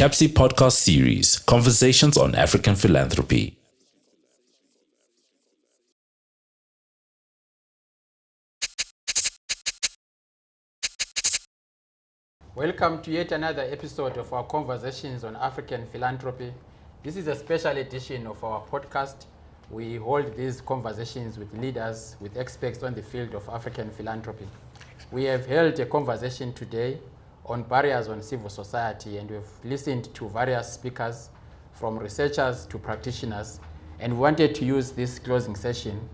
CAPSI podcast series, Conversations on African Philanthropy. Welcome to yet another episode of our Conversations on African Philanthropy. This is a special edition of our podcast. We hold these conversations with leaders, with experts on the field of African philanthropy. We have held a conversation today on barriers on civil society, and we've listened to various speakers, from researchers to practitioners, and we wanted to use this closing session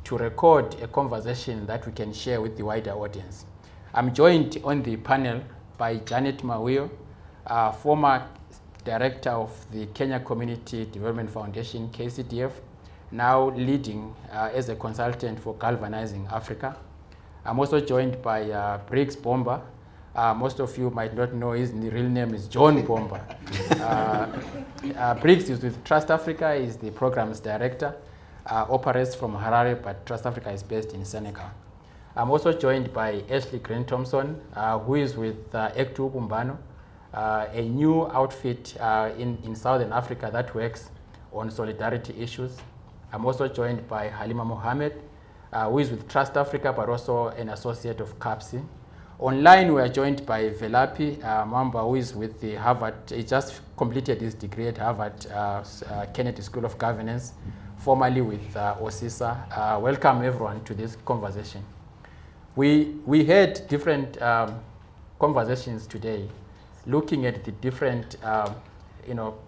to record a conversation that we can share with the wider audience. I'm joined on the panel by Janet Mawiyoo, former director of the Kenya Community Development Foundation, KCDF, now leading as a consultant for Galvanizing Africa. I'm also joined by Briggs Bomba. Most of you might not know his real name is John Bomba. Briggs is with Trust Africa, is the programs director, operates from Harare, but Trust Africa is based in Senegal. I'm also joined by Ashely Green-Thompson, who is with ACT Ubumbano, a new outfit in Southern Africa that works on solidarity issues. I'm also joined by Halima Mohamed, who is with Trust Africa, but also an associate of CAPSI. Online, we are joined by Velaphi Mamba, who is with the Harvard. He just completed his degree at Harvard Kennedy School of Governance, formerly with OSISA. Welcome everyone to this conversation. We had different conversations today, looking at the different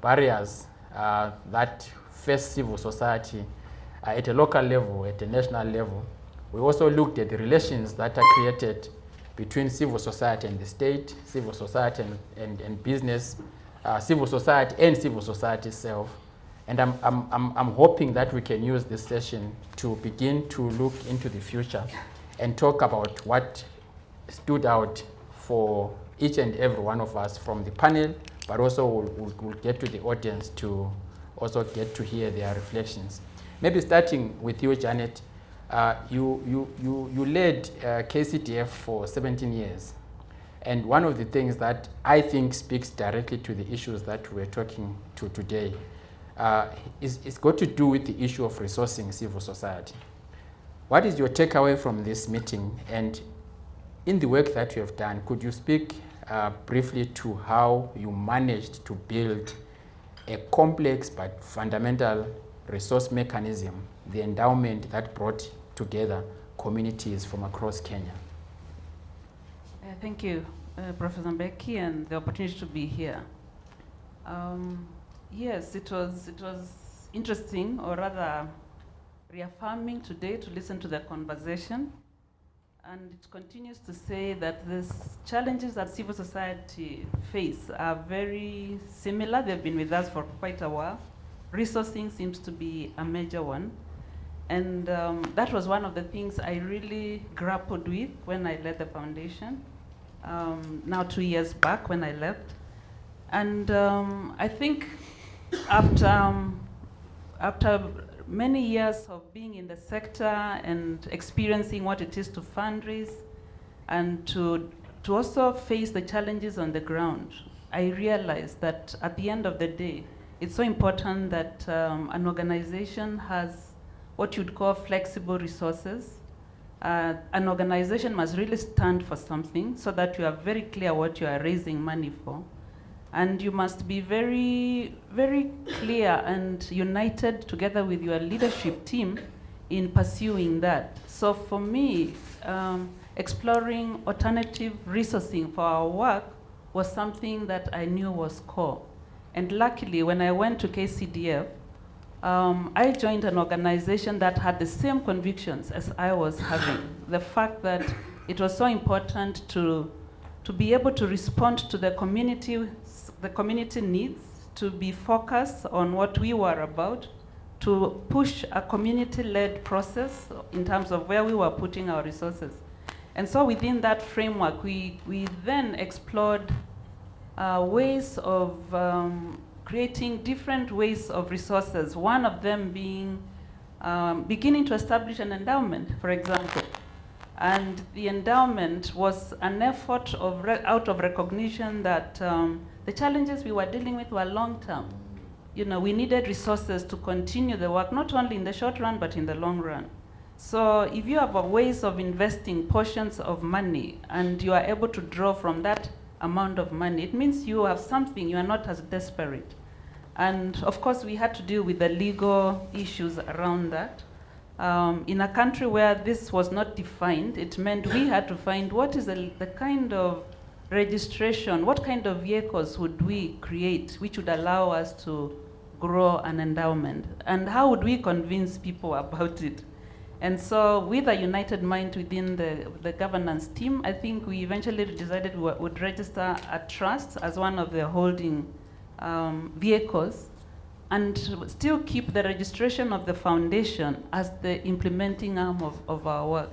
barriers that face civil society at a local level, at a national level. We also looked at the relations that are created between civil society and the state, civil society and business, civil society and civil society itself. And I'm hoping that we can use this session to begin to look into the future and talk about what stood out for each and every one of us from the panel, but also we'll get to the audience to also get to hear their reflections. Maybe starting with you, Janet. You led KCDF for 17 years. And one of the things that I think speaks directly to the issues that we're talking to today is got to do with the issue of resourcing civil society. What is your takeaway from this meeting? And in the work that you have done, could you speak briefly to how you managed to build a complex but fundamental resource mechanism, the endowment that brought together communities from across Kenya? Thank you, Professor Mbeki, and the opportunity to be here. Yes, it was interesting, or rather reaffirming today to listen to the conversation. And it continues to say that these challenges that civil society face are very similar. They've been with us for quite a while. Resourcing seems to be a major one. And that was one of the things I really grappled with when I led the foundation, now 2 years back when I left. And I think after many years of being in the sector and experiencing what it is to fundraise and to also face the challenges on the ground, I realized that at the end of the day, it's so important that an organization has what you'd call flexible resources. An organization must really stand for something so that you are very clear what you are raising money for. And you must be very, very clear and united together with your leadership team in pursuing that. So for me, exploring alternative resourcing for our work was something that I knew was core. And luckily, when I went to KCDF, I joined an organization that had the same convictions as I was having. The fact that it was so important to be able to respond to the community needs, to be focused on what we were about, to push a community-led process in terms of where we were putting our resources. And so within that framework, we then explored ways of creating different ways of resources, one of them being beginning to establish an endowment, for example. And the endowment was an effort out of recognition that the challenges we were dealing with were long-term. We needed resources to continue the work, not only in the short run, but in the long run. So if you have ways of investing portions of money and you are able to draw from that amount of money, it means you have something, you are not as desperate. And of course, we had to deal with the legal issues around that. In a country where this was not defined, it meant we had to find what is the kind of registration, what kind of vehicles would we create which would allow us to grow an endowment, and how would we convince people about it. And so with a united mind within the governance team, I think we eventually decided we would register a trust as one of the holding vehicles, and still keep the registration of the foundation as the implementing arm of our work.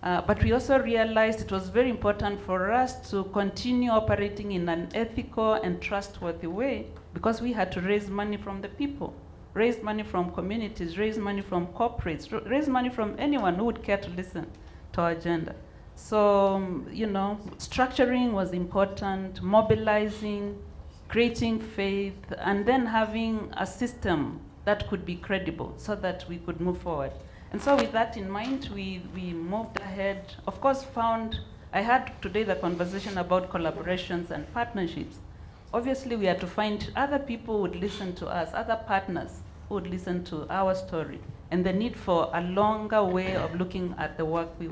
But we also realized it was very important for us to continue operating in an ethical and trustworthy way, because we had to raise money from the people, raise money from communities, raise money from corporates, raise money from anyone who would care to listen to our agenda. So, structuring was important, mobilizing, creating faith, and then having a system that could be credible so that we could move forward. And so with that in mind, we moved ahead. Of course, I had today the conversation about collaborations and partnerships. Obviously, we had to find other people who would listen to us, other partners who would listen to our story, and the need for a longer way of looking at the work we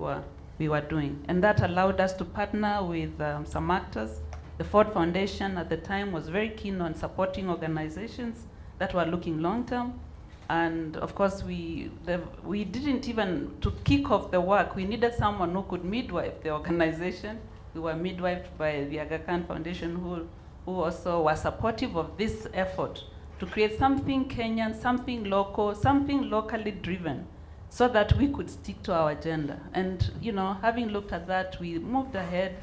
were doing. And that allowed us to partner with some actors. The Ford Foundation at the time was very keen on supporting organizations that were looking long-term. And of course, we didn't even, to kick off the work, we needed someone who could midwife the organization. We were midwifed by the Aga Khan Foundation, who also was supportive of this effort to create something Kenyan, something local, something locally driven, so that we could stick to our agenda. And having looked at that, we moved ahead,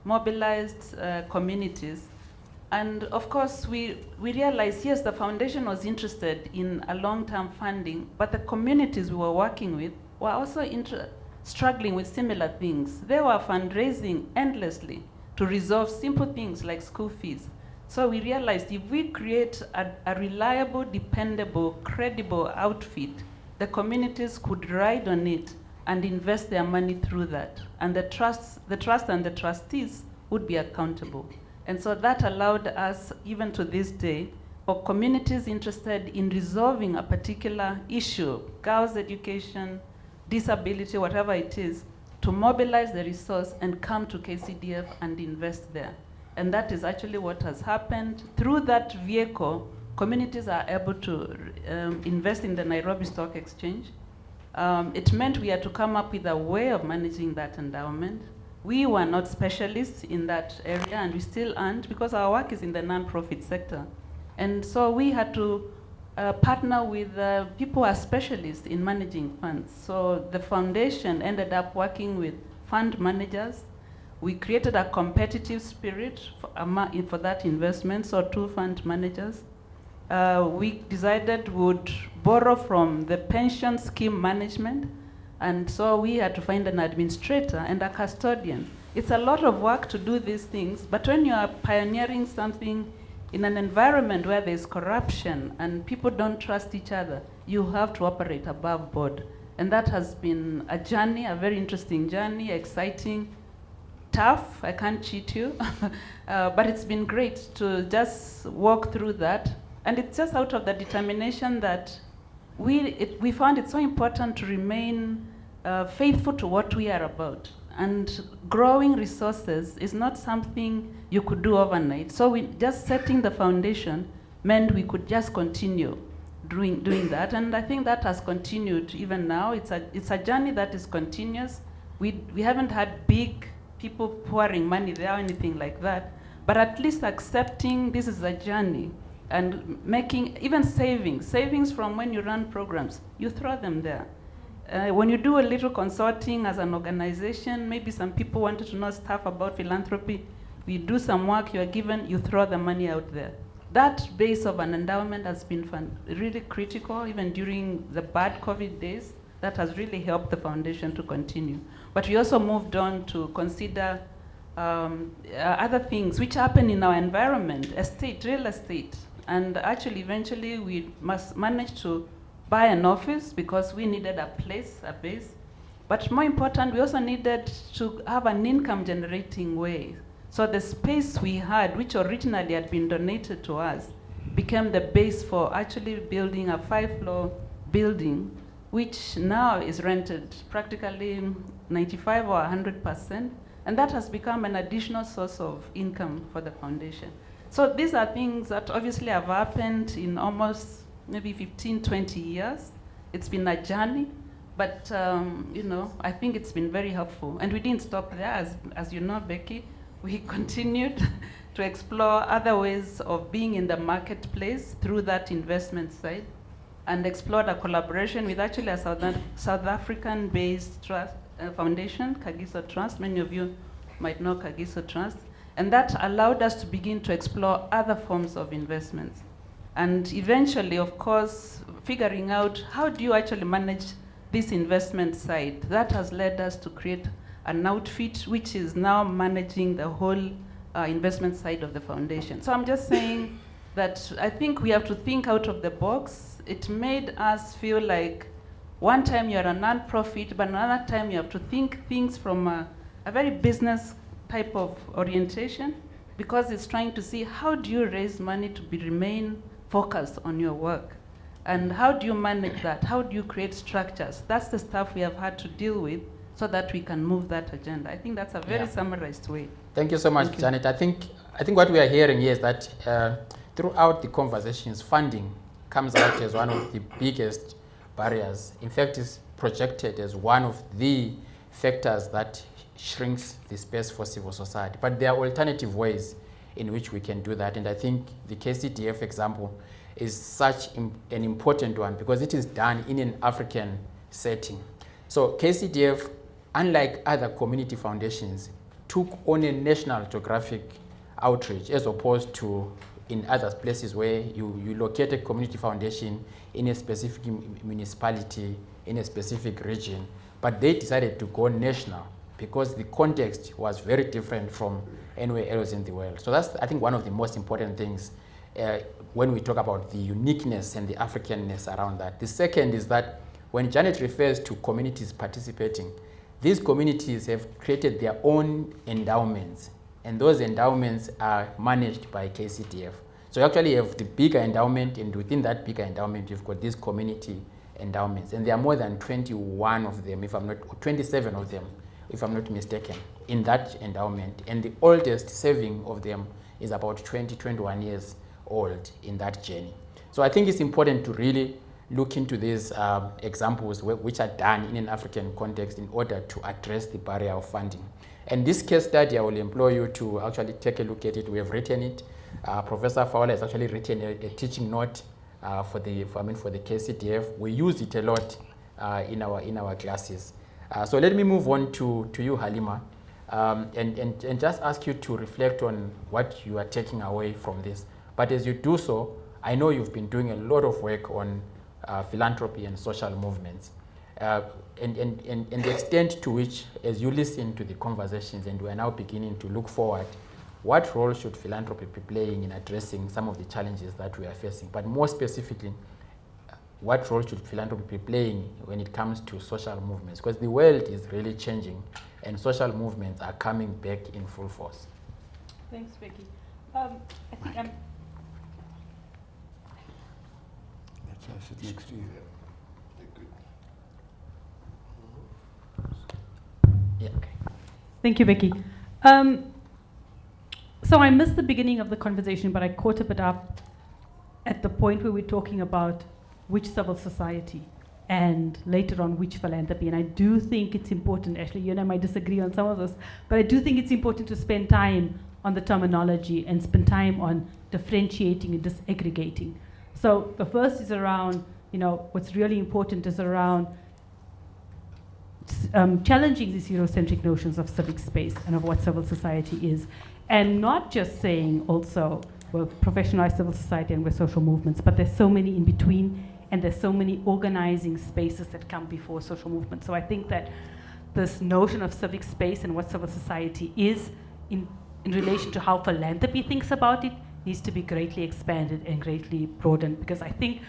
mobilized communities. And of course, we realized, yes, the foundation was interested in a long-term funding, but the communities we were working with were also struggling with similar things. They were fundraising endlessly to resolve simple things like school fees. So we realized if we create a reliable, dependable, credible outfit, the communities could ride on it and invest their money through that. And the trust and the trustees would be accountable. And so that allowed us, even to this day, for communities interested in resolving a particular issue, girls' education, disability, whatever it is, to mobilize the resource and come to KCDF and invest there. And that is actually what has happened. Through that vehicle, communities are able to invest in the Nairobi Stock Exchange. It meant we had to come up with a way of managing that endowment. We were not specialists in that area, and we still aren't, because our work is in the non-profit sector. And so we had to partner with people who are specialists in managing funds. So the foundation ended up working with fund managers. We created a competitive spirit for that investment, so 2 fund managers. We decided we would borrow from the pension scheme management, and so we had to find an administrator and a custodian. It's a lot of work to do these things, but when you are pioneering something in an environment where there's corruption and people don't trust each other, you have to operate above board. And that has been a journey, a very interesting journey, exciting, tough, I can't cheat you, but it's been great to just walk through that. And it's just out of the determination that we found it so important to remain faithful to what we are about. And growing resources is not something you could do overnight. So just setting the foundation meant we could just continue doing that. And I think that has continued even now. It's a journey that is continuous. We haven't had big people pouring money there or anything like that, but at least accepting this is a journey and making even savings from when you run programs, you throw them there. When you do a little consulting as an organization, maybe some people wanted to know stuff about philanthropy, we do some work, you are given, you throw the money out there. That base of an endowment has been really critical, even during the bad COVID days. That has really helped the foundation to continue. But we also moved on to consider other things which happen in our environment, real estate. And actually, eventually, we must manage to buy an office because we needed a base. But more important, we also needed to have an income generating way. So the space we had, which originally had been donated to us, became the base for actually building a 5-floor building, which now is rented practically 95 or 100%. And that has become an additional source of income for the foundation. So these are things that obviously have happened in almost maybe 15, 20 years. It's been a journey, but I think it's been very helpful. And we didn't stop there, as you know, Becky. We continued to explore other ways of being in the marketplace through that investment side, and explored a collaboration with actually a South African-based trust foundation, Kagiso Trust. Many of you might know Kagiso Trust. And that allowed us to begin to explore other forms of investments. And eventually, of course, figuring out how do you actually manage this investment side. That has led us to create an outfit which is now managing the whole investment side of the foundation. So I'm just saying that I think we have to think out of the box. It made us feel like one time you're a non-profit, but another time you have to think things from a very business type of orientation, because it's trying to see how do you raise money to remain focused on your work, and how do you manage that? How do you create structures? That's the stuff we have had to deal with so that we can move that agenda. I think that's a very summarized way. Thank you so much, Janet. I think what we are hearing here is that throughout the conversations, funding comes out as one of the biggest barriers. In fact, it's projected as one of the factors that shrinks the space for civil society. But there are alternative ways in which we can do that. And I think the KCDF example is such an important one because it is done in an African setting. So KCDF, unlike other community foundations, took on a national geographic outreach as opposed to in other places where you locate a community foundation in a specific municipality, in a specific region. But they decided to go national because the context was very different from anywhere else in the world. So that's, I think, one of the most important things when we talk about the uniqueness and the Africanness around that. The second is that when Janet refers to communities participating, these communities have created their own endowments, and those endowments are managed by KCDF. So you actually have the bigger endowment, and within that bigger endowment, you've got these community endowments, and there are more than 21 of them, 27 of them, if I'm not mistaken, in that endowment. And the oldest saving of them is about 21 years old in that journey. So I think it's important to really look into these examples which are done in an African context in order to address the barrier of funding. And this case study, I will implore you to actually take a look at it. We have written it. Professor Fowler has actually written a teaching note for the KCDF. We use it a lot in our classes. So let me move on to you, Halima, and just ask you to reflect on what you are taking away from this. But as you do so, I know you've been doing a lot of work on philanthropy and social movements. And the extent to which, as you listen to the conversations and we are now beginning to look forward, what role should philanthropy be playing in addressing some of the challenges that we are facing? But more specifically, what role should philanthropy be playing when it comes to social movements? Because the world is really changing and social movements are coming back in full force. Thanks, Becky. I think I'm... That's sit next to you. Yeah, okay. Thank you, Becky. So I missed the beginning of the conversation, but I caught a bit up at the point where we're talking about which civil society and later on which philanthropy. And I do think it's important, Ashely, you and I might disagree on some of this, but I do think it's important to spend time on the terminology and spend time on differentiating and disaggregating. So the first is around, what's really important is around challenging these Eurocentric notions of civic space and of what civil society is. And not just saying also, we're professionalized civil society and we're social movements, but there's so many in between, and there's so many organizing spaces that come before social movements. So I think that this notion of civic space and what civil society is in relation to how philanthropy thinks about it needs to be greatly expanded and greatly broadened, because I think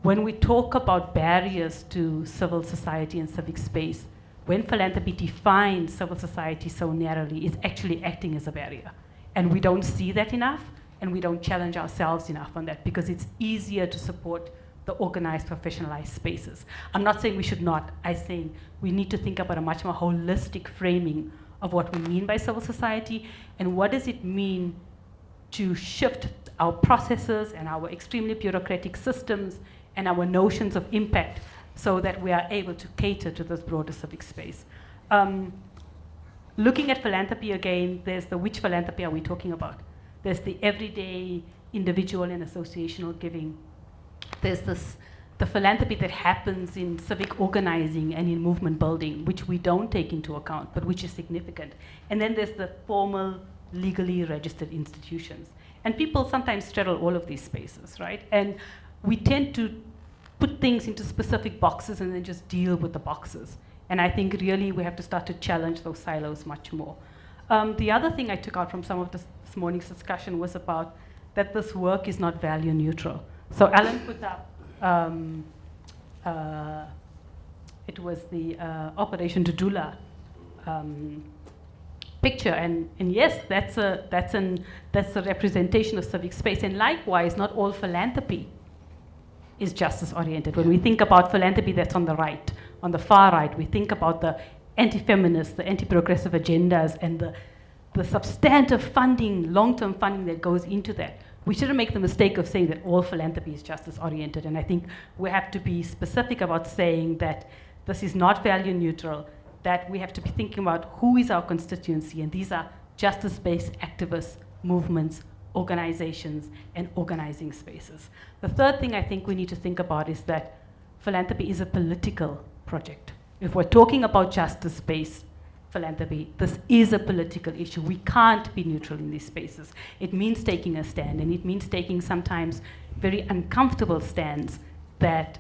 when we talk about barriers to civil society and civic space, when philanthropy defines civil society so narrowly, it's actually acting as a barrier. And we don't see that enough, and we don't challenge ourselves enough on that, because it's easier to support the organized, professionalized spaces. I'm not saying we should not. I'm saying we need to think about a much more holistic framing of what we mean by civil society, and what does it mean to shift our processes and our extremely bureaucratic systems and our notions of impact so that we are able to cater to this broader civic space. Looking at philanthropy again, there's the which philanthropy are we talking about? There's the everyday individual and associational giving. There's the philanthropy that happens in civic organizing and in movement building, which we don't take into account, but which is significant. And then there's the formal, legally registered institutions. And people sometimes straddle all of these spaces, right? And we tend to put things into specific boxes and then just deal with the boxes. And I think really we have to start to challenge those silos much more. The other thing I took out from some of this morning's discussion was about that this work is not value neutral. So Alan put up, it was the Operation Dudula picture, and yes, that's a representation of civic space. And likewise, not all philanthropy is justice oriented. When we think about philanthropy that's on the right, on the far right, we think about the anti-feminist, the anti-progressive agendas, and the substantive funding, long-term funding that goes into that. We shouldn't make the mistake of saying that all philanthropy is justice-oriented, and I think we have to be specific about saying that this is not value neutral, that we have to be thinking about who is our constituency, and these are justice-based activists, movements, organizations, and organizing spaces. The third thing I think we need to think about is that philanthropy is a political project. If we're talking about justice-based philanthropy, this is a political issue. We can't be neutral in these spaces. It means taking a stand, and it means taking sometimes very uncomfortable stands that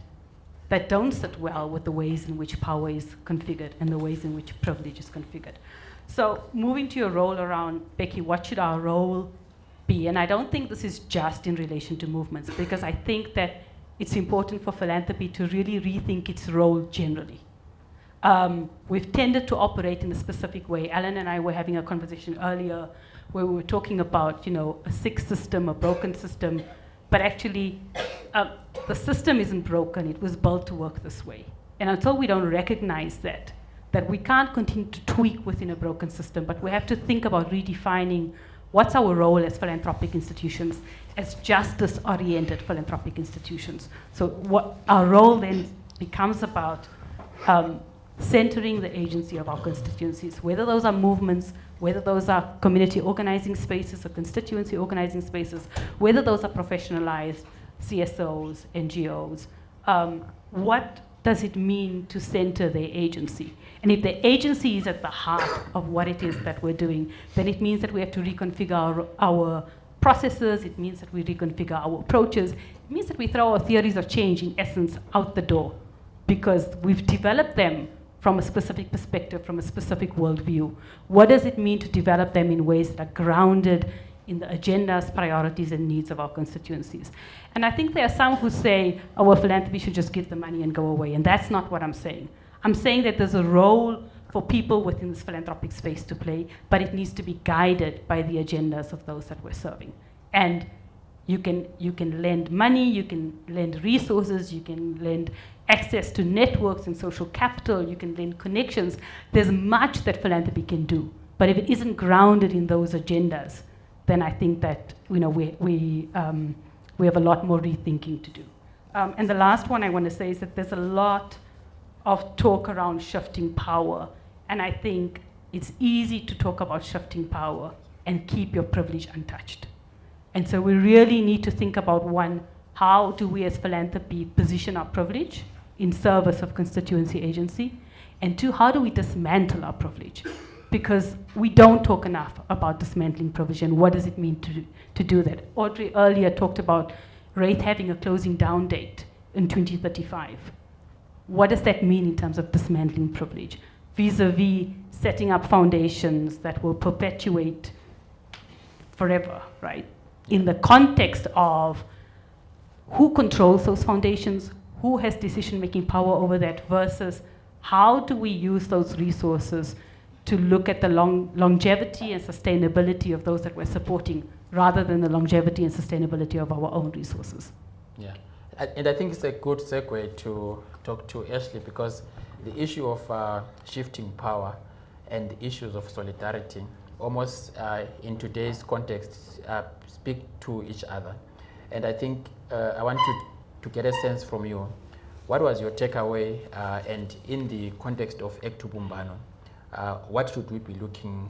don't sit well with the ways in which power is configured and the ways in which privilege is configured. So moving to your role around, Becky, what should our role be? And I don't think this is just in relation to movements, because I think that it's important for philanthropy to really rethink its role generally. We've tended to operate in a specific way. Alan and I were having a conversation earlier where we were talking about, a sick system, a broken system, but actually the system isn't broken. It was built to work this way. And until we don't recognize that we can't continue to tweak within a broken system, but we have to think about redefining what's our role as philanthropic institutions, as justice-oriented philanthropic institutions. So what our role then becomes about centering the agency of our constituencies, whether those are movements, whether those are community organizing spaces or constituency organizing spaces, whether those are professionalized CSOs, NGOs. What does it mean to center their agency? And if the agency is at the heart of what it is that we're doing, then it means that we have to reconfigure our processes. It means that we reconfigure our approaches. It means that we throw our theories of change, in essence, out the door, because we've developed them from a specific perspective, from a specific worldview. What does it mean to develop them in ways that are grounded in the agendas, priorities, and needs of our constituencies? And I think there are some who say, oh, well, philanthropy should just give the money and go away. And that's not what I'm saying. I'm saying that there's a role for people within this philanthropic space to play, but it needs to be guided by the agendas of those that we're serving. And you can lend money, you can lend resources, you can lend access to networks and social capital, you can lend connections. There's much that philanthropy can do. But if it isn't grounded in those agendas, then I think that we have a lot more rethinking to do. And the last one I want to say is that there's a lot of talk around shifting power. And I think it's easy to talk about shifting power and keep your privilege untouched. And so we really need to think about, one, how do we as philanthropy position our privilege in service of constituency agency? And two, how do we dismantle our privilege? Because we don't talk enough about dismantling privilege and what does it mean to do that. Audrey earlier talked about Wraith having a closing down date in 2035. What does that mean in terms of dismantling privilege? vis-a-vis setting up foundations that will perpetuate forever, right? In the context of who controls those foundations, who has decision-making power over that, versus how do we use those resources to look at the longevity and sustainability of those that we're supporting, rather than the longevity and sustainability of our own resources. Yeah, and I think it's a good segue to talk to Ashely, because the issue of shifting power and the issues of solidarity almost in today's context speak to each other. And I think I want to get a sense from you. What was your takeaway, and in the context of ACT Ubumbano, what should we be looking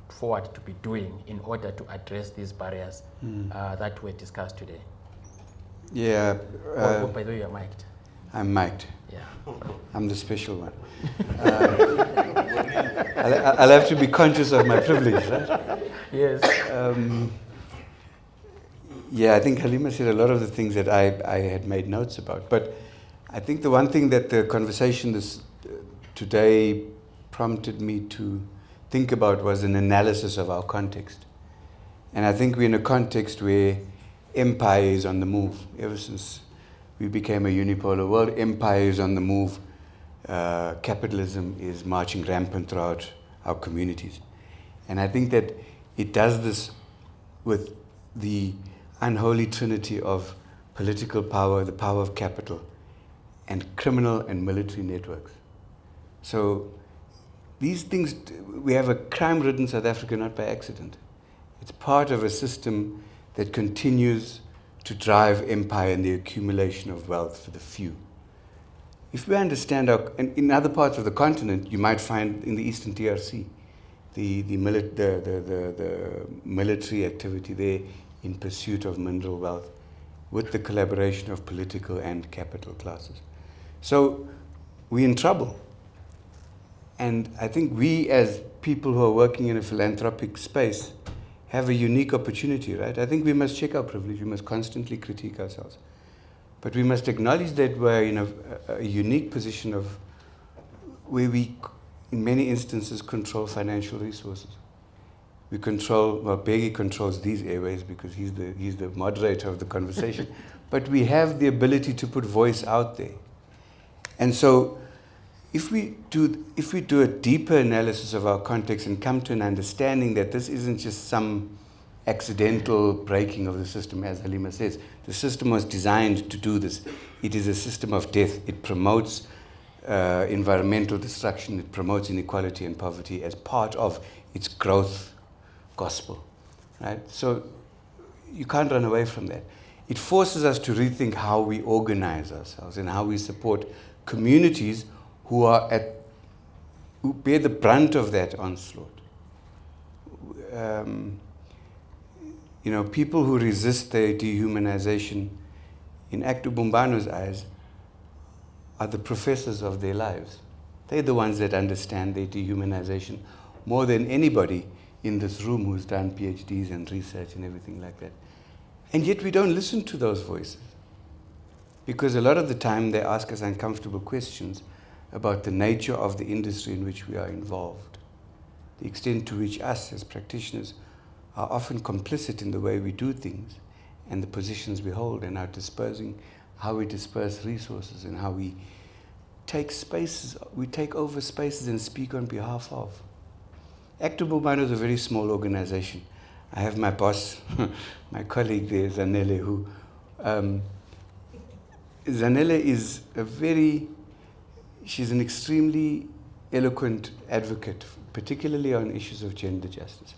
forward to be doing in order to address these barriers that were discussed today? Yeah. By the way, you're mic'd. I'm mic'd. Yeah. I'm the special one. I'll have to be conscious of my privilege, right? Yes. Yeah, I think Halima said a lot of the things that I had made notes about. But I think the one thing that the conversation today prompted me to think about was an analysis of our context. And I think we're in a context where empire is on the move. Ever since we became a unipolar world, empire is on the move. Capitalism is marching rampant throughout our communities. And I think that it does this with the unholy trinity of political power, the power of capital, and criminal and military networks. So these things, we have a crime-ridden South Africa not by accident. It's part of a system that continues to drive empire and the accumulation of wealth for the few. If we understand and in other parts of the continent, you might find in the Eastern DRC, the military activity there in pursuit of mineral wealth, with the collaboration of political and capital classes. So we're in trouble. And I think we, as people who are working in a philanthropic space, have a unique opportunity, right? I think we must check our privilege. We must constantly critique ourselves. But we must acknowledge that we're in a unique position of where we, in many instances, control financial resources. We control, well, Bheki controls these airways because he's the moderator of the conversation. But we have the ability to put voice out there. And so if we do a deeper analysis of our context and come to an understanding that this isn't just some accidental breaking of the system, as Halima says, the system was designed to do this. It is a system of death. It promotes environmental destruction. It promotes inequality and poverty as part of its growth gospel, right? So you can't run away from that. It forces us to rethink how we organize ourselves and how we support communities who bear the brunt of that onslaught. People who resist their dehumanization, in ACT Ubumbano's eyes, are the professors of their lives. They're the ones that understand their dehumanization more than anybody in this room who's done PhDs and research and everything like that. And yet we don't listen to those voices. Because a lot of the time they ask us uncomfortable questions about the nature of the industry in which we are involved, the extent to which us as practitioners are often complicit in the way we do things and the positions we hold and how we disperse resources and how we take over spaces and speak on behalf of. ACT Ubumbano is a very small organization. I have my boss, my colleague there, Zanele, who Zanele is she's an extremely eloquent advocate, particularly on issues of gender justice.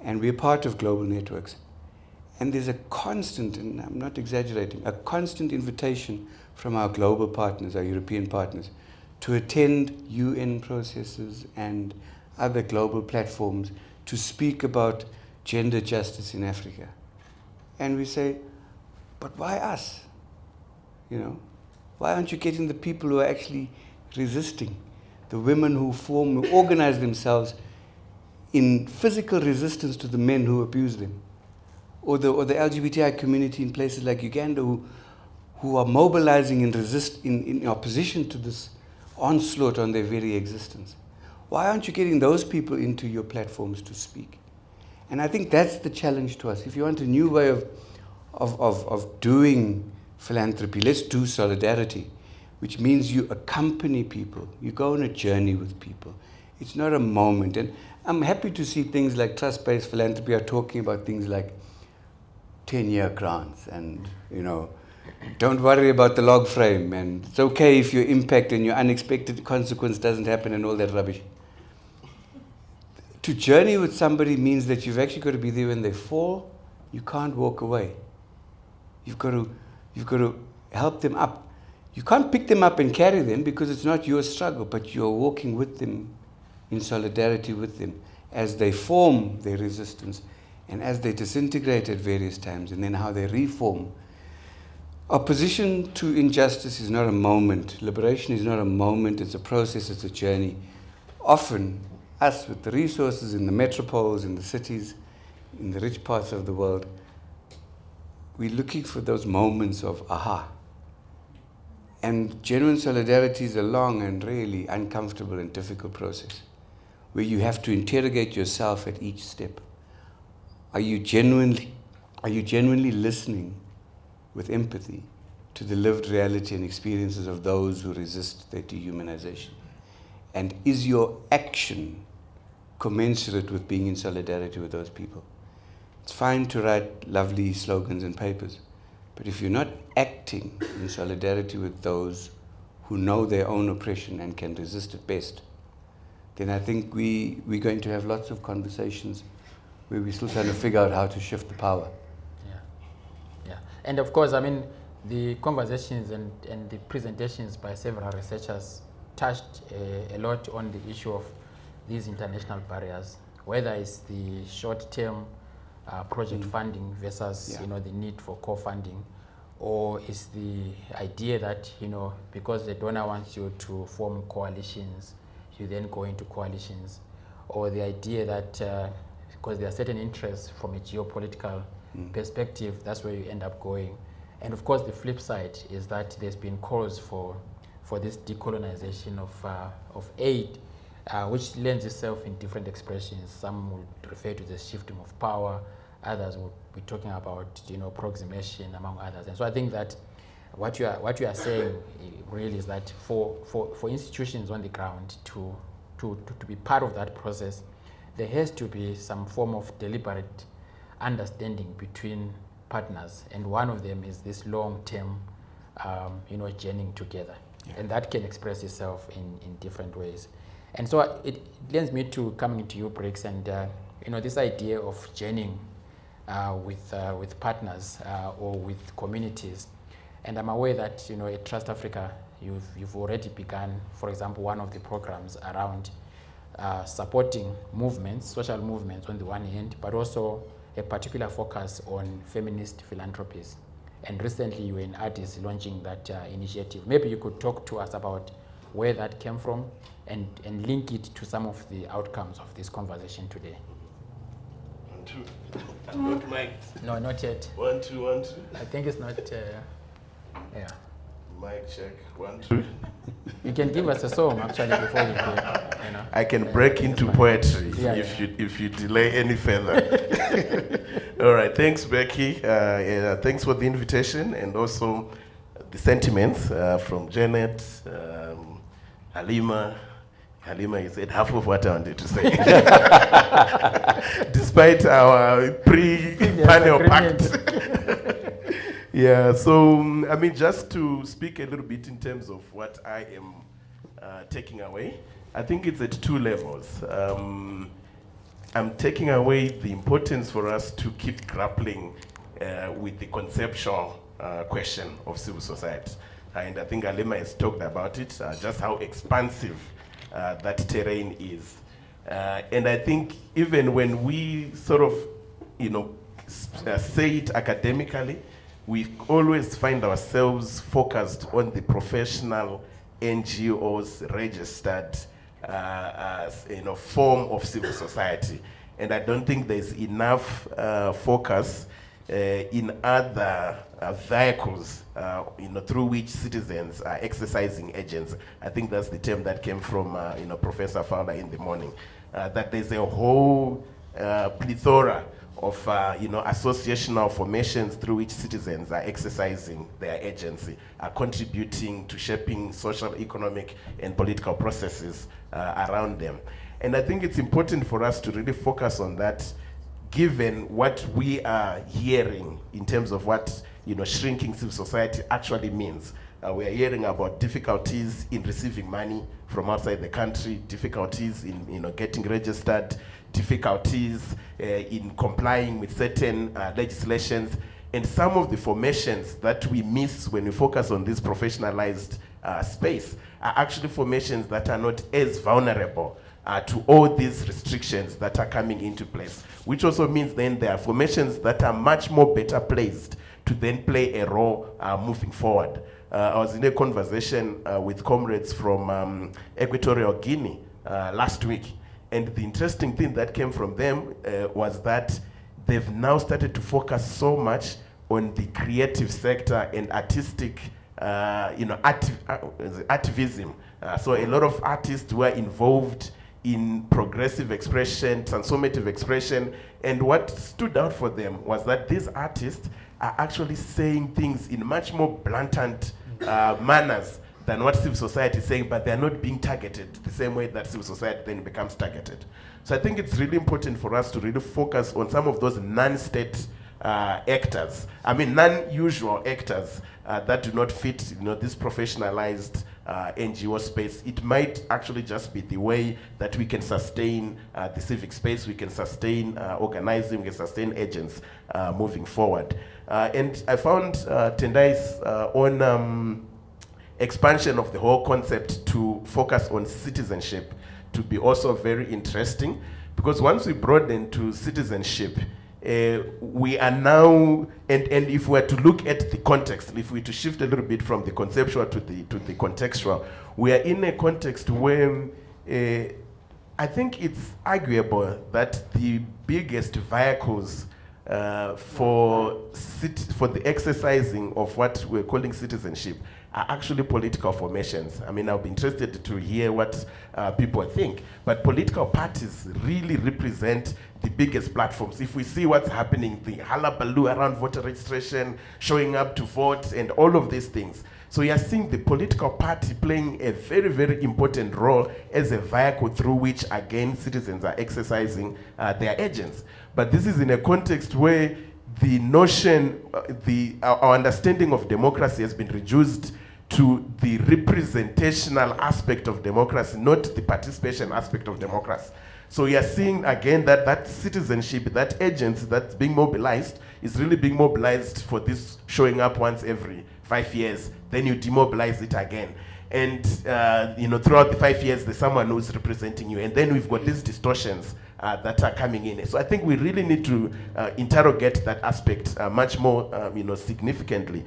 And we're part of global networks. And there's a constant, and I'm not exaggerating, a constant invitation from our global partners, our European partners, to attend UN processes and other global platforms to speak about gender justice in Africa. And we say, but why us? Why aren't you getting the people who are actually resisting? The women who organize themselves in physical resistance to the men who abuse them. Or the LGBTI community in places like Uganda who are mobilizing and in opposition to this onslaught on their very existence. Why aren't you getting those people into your platforms to speak? And I think that's the challenge to us. If you want a new way of doing philanthropy, let's do solidarity, which means you accompany people. You go on a journey with people. It's not a moment. And I'm happy to see things like trust-based philanthropy are talking about things like 10-year grants and, don't worry about the log frame, and it's okay if your impact and your unexpected consequence doesn't happen and all that rubbish. To journey with somebody means that you've actually got to be there when they fall. You can't walk away. You've got to help them up. You can't pick them up and carry them because it's not your struggle, but you're walking with them in solidarity with them as they form their resistance and as they disintegrate at various times, and then how they reform. Opposition to injustice is not a moment. Liberation is not a moment. It's a process. It's a journey. Often, us with the resources in the metropoles, in the cities, in the rich parts of the world, we're looking for those moments of aha. And genuine solidarity is a long and really uncomfortable and difficult process where you have to interrogate yourself at each step. Are you genuinely listening with empathy to the lived reality and experiences of those who resist their dehumanization? And is your action commensurate with being in solidarity with those people? It's fine to write lovely slogans and papers, but if you're not acting in solidarity with those who know their own oppression and can resist it best, then I think we're going to have lots of conversations where we're still trying to figure out how to shift the power. Yeah. And of course, the conversations and the presentations by several researchers touched a lot on the issue of these international barriers, whether it's the short-term project funding versus the need for co-funding, or is the idea that because the donor wants you to form coalitions, you then go into coalitions, or the idea that because there are certain interests from a geopolitical perspective, that's where you end up going. And of course, the flip side is that there's been calls for this decolonization of aid, which lends itself in different expressions. Some would refer to the shifting of power, others would be talking about approximation, among others. And so I think that what you are saying really is that for institutions on the ground to be part of that process, there has to be some form of deliberate understanding between partners, and one of them is this long-term, journeying together, and that can express itself in different ways. And so it lends me to coming to you, Briggs, and this idea of journeying with partners or with communities. And I'm aware that at Trust Africa, you've already begun, for example, one of the programs around supporting movements, social movements on the one hand, but also a particular focus on feminist philanthropies. And recently you were in Addis launching that initiative. Maybe you could talk to us about where that came from and link it to some of the outcomes of this conversation today. 1, 2. I'm not mic'd. No, not yet. 1, 2, 1, 2. I think it's not, yeah. Mic check. 1, 2. You can give us a song actually before we play. I can break into poetry if you delay any further. All right, thanks, Becky. Thanks for the invitation and also the sentiments from Janet, Halima. Halima, you said half of what I wanted to say. Despite our pre-panel pact. Yeah, so, just to speak a little bit in terms of what I am taking away, I think it's at 2 levels. I'm taking away the importance for us to keep grappling with the conceptual question of civil society. And I think Halima has talked about it, just how expansive that terrain is. And I think even when we sort of, say it academically, we always find ourselves focused on the professional NGOs registered form of civil society. And I don't think there's enough focus in other vehicles, through which citizens are exercising agency. I think that's the term that came from, Professor Fowler in the morning. That there's a whole plethora of, associational formations through which citizens are exercising their agency, are contributing to shaping social, economic, and political processes around them. And I think it's important for us to really focus on that, given what we are hearing in terms of what shrinking civil society actually means. We are hearing about difficulties in receiving money from outside the country, difficulties in getting registered, difficulties in complying with certain legislations, and some of the formations that we miss when we focus on this professionalized space are actually formations that are not as vulnerable to all these restrictions that are coming into place, which also means then there are formations that are much more better placed to then play a role moving forward. I was in a conversation with comrades from Equatorial Guinea last week, and the interesting thing that came from them was that they've now started to focus so much on the creative sector and artistic, activism. So a lot of artists were involved in progressive expression, transformative expression, and what stood out for them was that these artists are actually saying things in much more blatant manners than what civil society is saying, but they're not being targeted the same way that civil society then becomes targeted. So I think it's really important for us to really focus on some of those non-state actors, non-usual actors that do not fit this professionalized NGO space. It might actually just be the way that we can sustain the civic space, we can sustain organizing, we can sustain agents moving forward. And I found Tendai's own expansion of the whole concept to focus on citizenship to be also very interesting, because once we broaden to citizenship, we are now, and if we were to look at the context, if we were to shift a little bit from the conceptual to the contextual, we are in a context where I think it's arguable that the biggest vehicles for the exercising of what we're calling citizenship are actually political formations. I'll be interested to hear what people think, but political parties really represent the biggest platforms. If we see what's happening, the hullabaloo around voter registration, showing up to vote, and all of these things. So you are seeing the political party playing a very, very important role as a vehicle through which, again, citizens are exercising their agents. But this is in a context where the notion, our understanding of democracy has been reduced to the representational aspect of democracy, not the participation aspect of democracy. So you are seeing again that citizenship, that agency that's being mobilized is really being mobilized for this showing up once every 5 years, then you demobilize it again. And throughout the 5 years, there's someone who's representing you. And then we've got these distortions that are coming in. So I think we really need to interrogate that aspect much more significantly.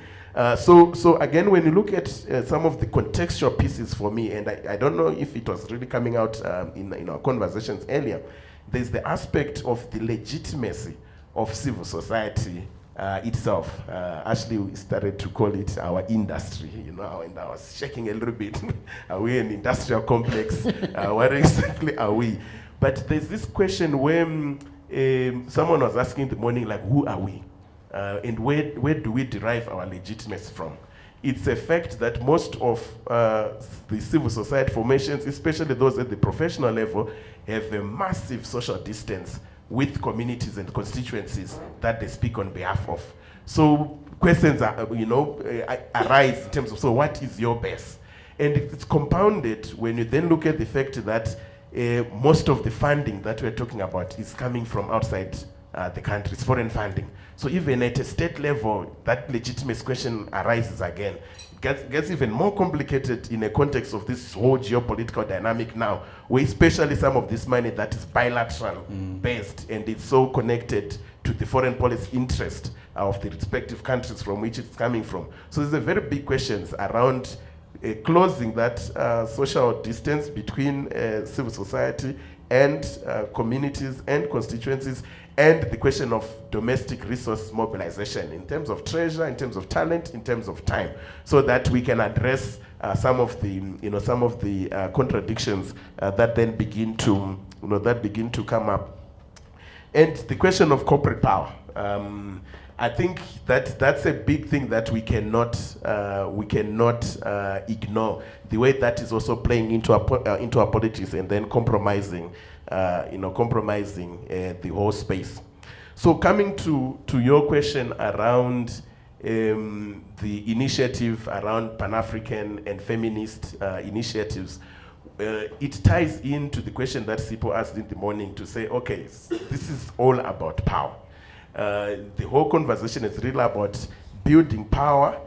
So again, when you look at some of the contextual pieces for me, and I don't know if it was really coming out in our conversations earlier, there's the aspect of the legitimacy of civil society itself. Ashely started to call it our industry, and I was shaking a little bit. Are we an industrial complex? What exactly are we? But there's this question when someone was asking in the morning, like, who are we? And where do we derive our legitimacy from? It's a fact that most of the civil society formations, especially those at the professional level, have a massive social distance with communities and constituencies that they speak on behalf of. So questions arise in terms of, so what is your base? And it's compounded when you then look at the fact that most of the funding that we're talking about is coming from outside the country. It's foreign funding. So even at a state level, that legitimacy question arises again. It gets even more complicated in a context of this whole geopolitical dynamic now, where especially some of this money that is bilateral based and it's so connected to the foreign policy interest of the respective countries from which it's coming from. So there's a very big questions around closing that social distance between civil society and communities and constituencies, and the question of domestic resource mobilization in terms of treasure, in terms of talent, in terms of time, so that we can address some of the contradictions that then begin to come up. And the question of corporate power. I think that's a big thing that we cannot ignore. The way that is also playing into our politics and then compromising the whole space. So coming to your question around the initiative around Pan-African and feminist initiatives, it ties into the question that Sipho asked in the morning to say, okay, this is all about power. The whole conversation is really about building power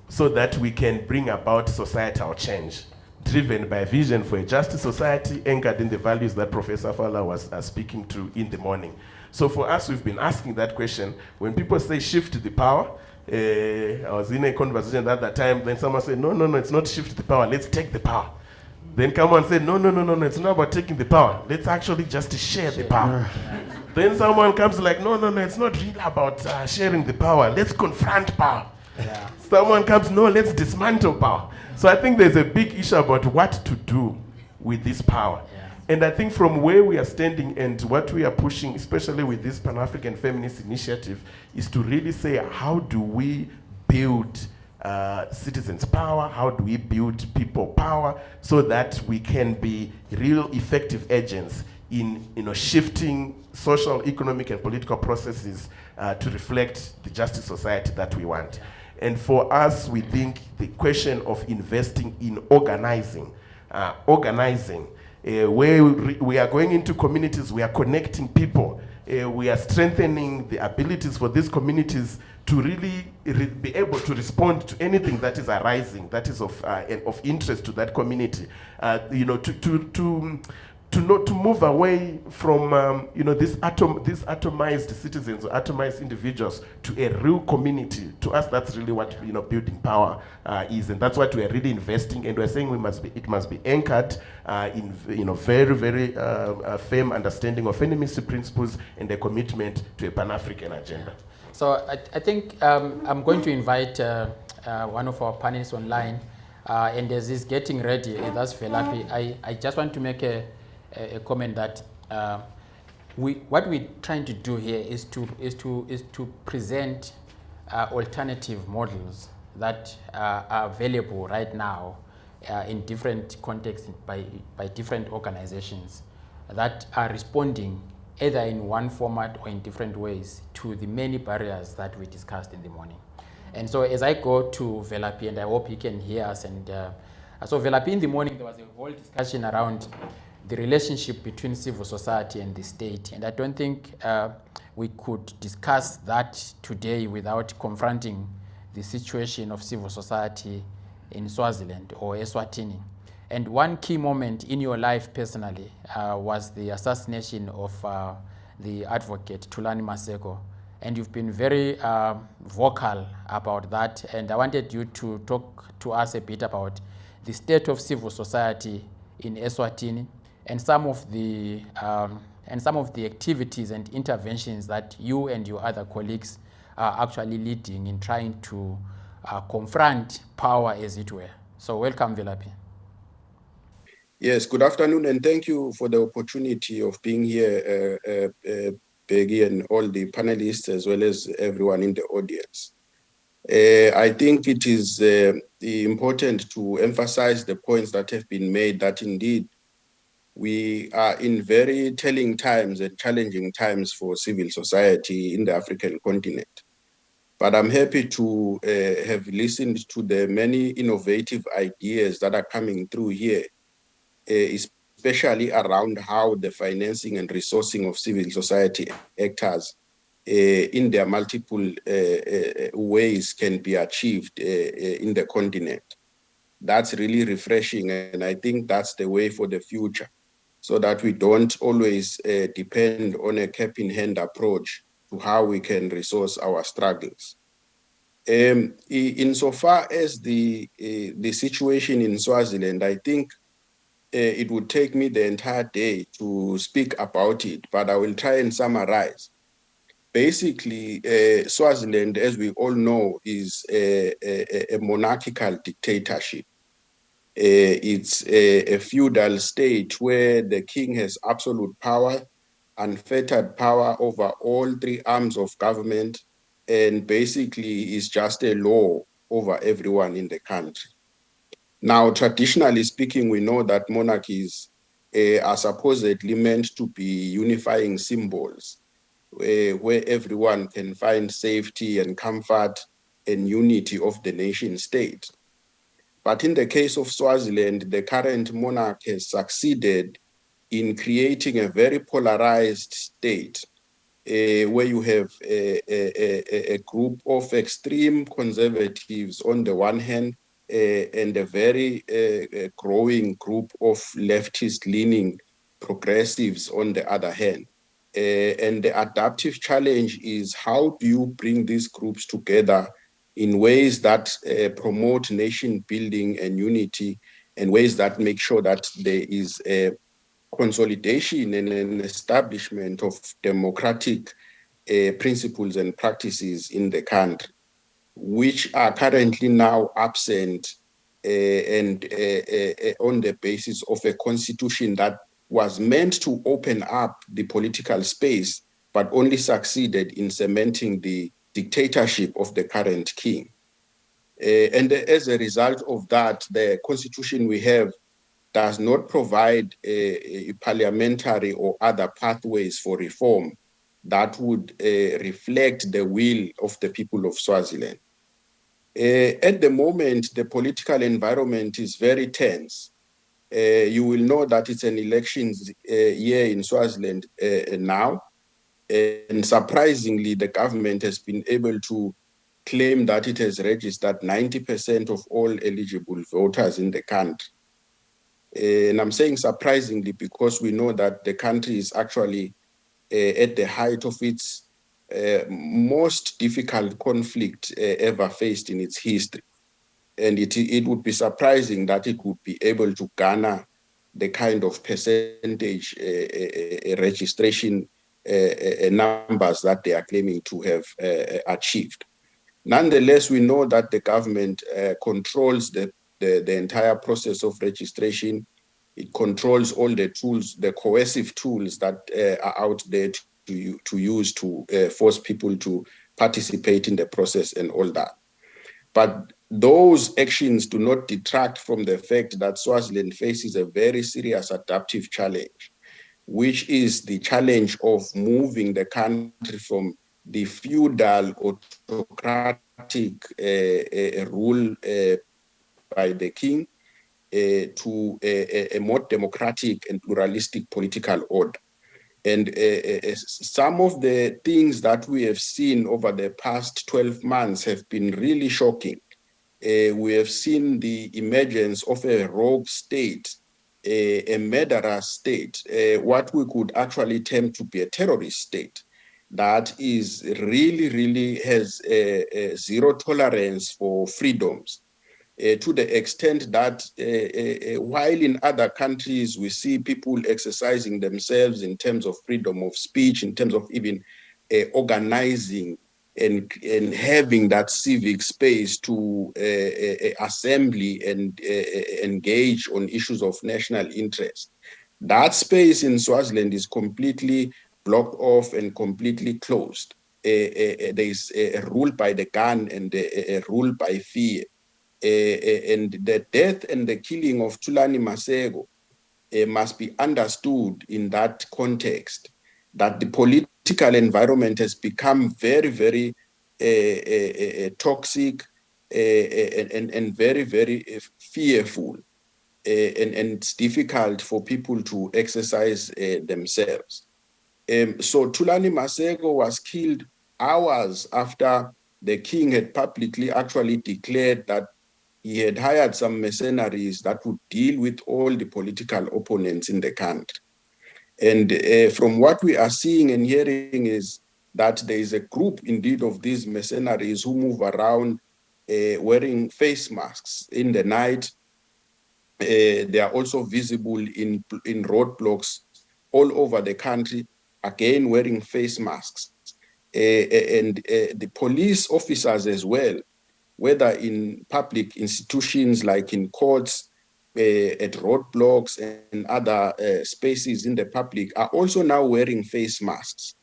so that we can bring about societal change, driven by a vision for a just society anchored in the values that Professor Fala was speaking to in the morning. So for us, we've been asking that question. When people say shift the power, I was in a conversation the other time, then someone said, no, it's not shift the power, let's take the power. Then come and say, no, it's not about taking the power, let's actually just share the power. Then someone comes like, no, it's not really about sharing the power, let's confront power. Yeah. Someone comes, no, let's dismantle power. So I think there's a big issue about what to do with this power. Yeah. And I think from where we are standing and what we are pushing, especially with this Pan-African Feminist Initiative, is to really say, how do we build citizens' power? How do we build people power so that we can be real effective agents in shifting social, economic, and political processes to reflect the justice society that we want. And for us, we think the question of investing in organizing, where we are going into communities, we are connecting people, we are strengthening the abilities for these communities to really be able to respond to anything that is arising, that is of interest to that community, to move away from these atomized citizens or atomized individuals to a real community. To us, that's really what building power is, and that's what we are really investing. And we're saying it must be anchored in very, very firm understanding of feminist principles and a commitment to a Pan-African agenda. So I think I'm going to invite one of our panelists online, and as he's getting ready, that's Velapi. I just want to make a comment that what we're trying to do here is to present alternative models that are available right now in different contexts by different organizations that are responding either in one format or in different ways to the many barriers that we discussed in the morning. And so as I go to Velapi, and I hope he can hear us, and so Velapi, in the morning there was a whole discussion around the relationship between civil society and the state. And I don't think we could discuss that today without confronting the situation of civil society in Swaziland or Eswatini. And one key moment in your life personally was the assassination of the advocate Thulani Maseko. And you've been very vocal about that. And I wanted you to talk to us a bit about the state of civil society in Eswatini, and some of the activities and interventions that you and your other colleagues are actually leading in trying to confront power, as it were. So welcome, Velapi. Yes, good afternoon, and thank you for the opportunity of being here, Peggy, and all the panelists, as well as everyone in the audience. I think it is important to emphasize the points that have been made, that indeed we are in very telling times and challenging times for civil society in the African continent. But I'm happy to have listened to the many innovative ideas that are coming through here, especially around how the financing and resourcing of civil society actors in their multiple ways can be achieved in the continent. That's really refreshing, and I think that's the way for the future, so that we don't always depend on a cap-in-hand approach to how we can resource our struggles. Insofar as the situation in Swaziland, I think it would take me the entire day to speak about it, but I will try and summarize. Basically, Swaziland, as we all know, is a monarchical dictatorship. It's a feudal state where the king has absolute power, unfettered power over all three arms of government, and basically is just a law over everyone in the country. Now, traditionally speaking, we know that monarchies are supposedly meant to be unifying symbols where everyone can find safety and comfort and unity of the nation state. But in the case of Swaziland, the current monarch has succeeded in creating a very polarized state where you have a group of extreme conservatives on the one hand and a very growing group of leftist-leaning progressives on the other hand. And the adaptive challenge is how do you bring these groups together in ways that promote nation building and unity, and ways that make sure that there is a consolidation and an establishment of democratic principles and practices in the country, which are currently now absent and on the basis of a constitution that was meant to open up the political space, but only succeeded in cementing the dictatorship of the current king. And as a result of that, the constitution we have does not provide a parliamentary or other pathways for reform that would reflect the will of the people of Swaziland. At the moment, the political environment is very tense. You will know that it's an elections year in Swaziland now. And surprisingly, the government has been able to claim that it has registered 90% of all eligible voters in the country. And I'm saying surprisingly because we know that the country is actually at the height of its most difficult conflict ever faced in its history. And it would be surprising that it would be able to garner the kind of percentage registration numbers that they are claiming to have achieved. Nonetheless, we know that the government controls the entire process of registration. It controls all the tools, the coercive tools that are out there to use to force people to participate in the process and all that. But those actions do not detract from the fact that Swaziland faces a very serious adaptive challenge, which is the challenge of moving the country from the feudal autocratic rule by the king to a more democratic and pluralistic political order. And some of the things that we have seen over the past 12 months have been really shocking. We have seen the emergence of a rogue state, a murderous state, what we could actually term to be a terrorist state that is really has zero tolerance for freedoms. To the extent that while in other countries we see people exercising themselves in terms of freedom of speech, in terms of even organizing and having that civic space to assembly and engage on issues of national interest, that space in Swaziland is completely blocked off and completely closed. There is a rule by the gun and a rule by fear. And the death and the killing of Thulani Masego must be understood in that context, that the political environment has become very toxic and very fearful, and it's difficult for people to exercise themselves. So Thulani Masego was killed hours after the king had publicly actually declared that he had hired some mercenaries that would deal with all the political opponents in the country. And from what we are seeing and hearing is that there is a group indeed of these mercenaries who move around wearing face masks in the night They are also visible in roadblocks all over the country, again wearing face masks. And the police officers as well, whether in public institutions like in courts, at roadblocks and other spaces in the public, are also now wearing face masks,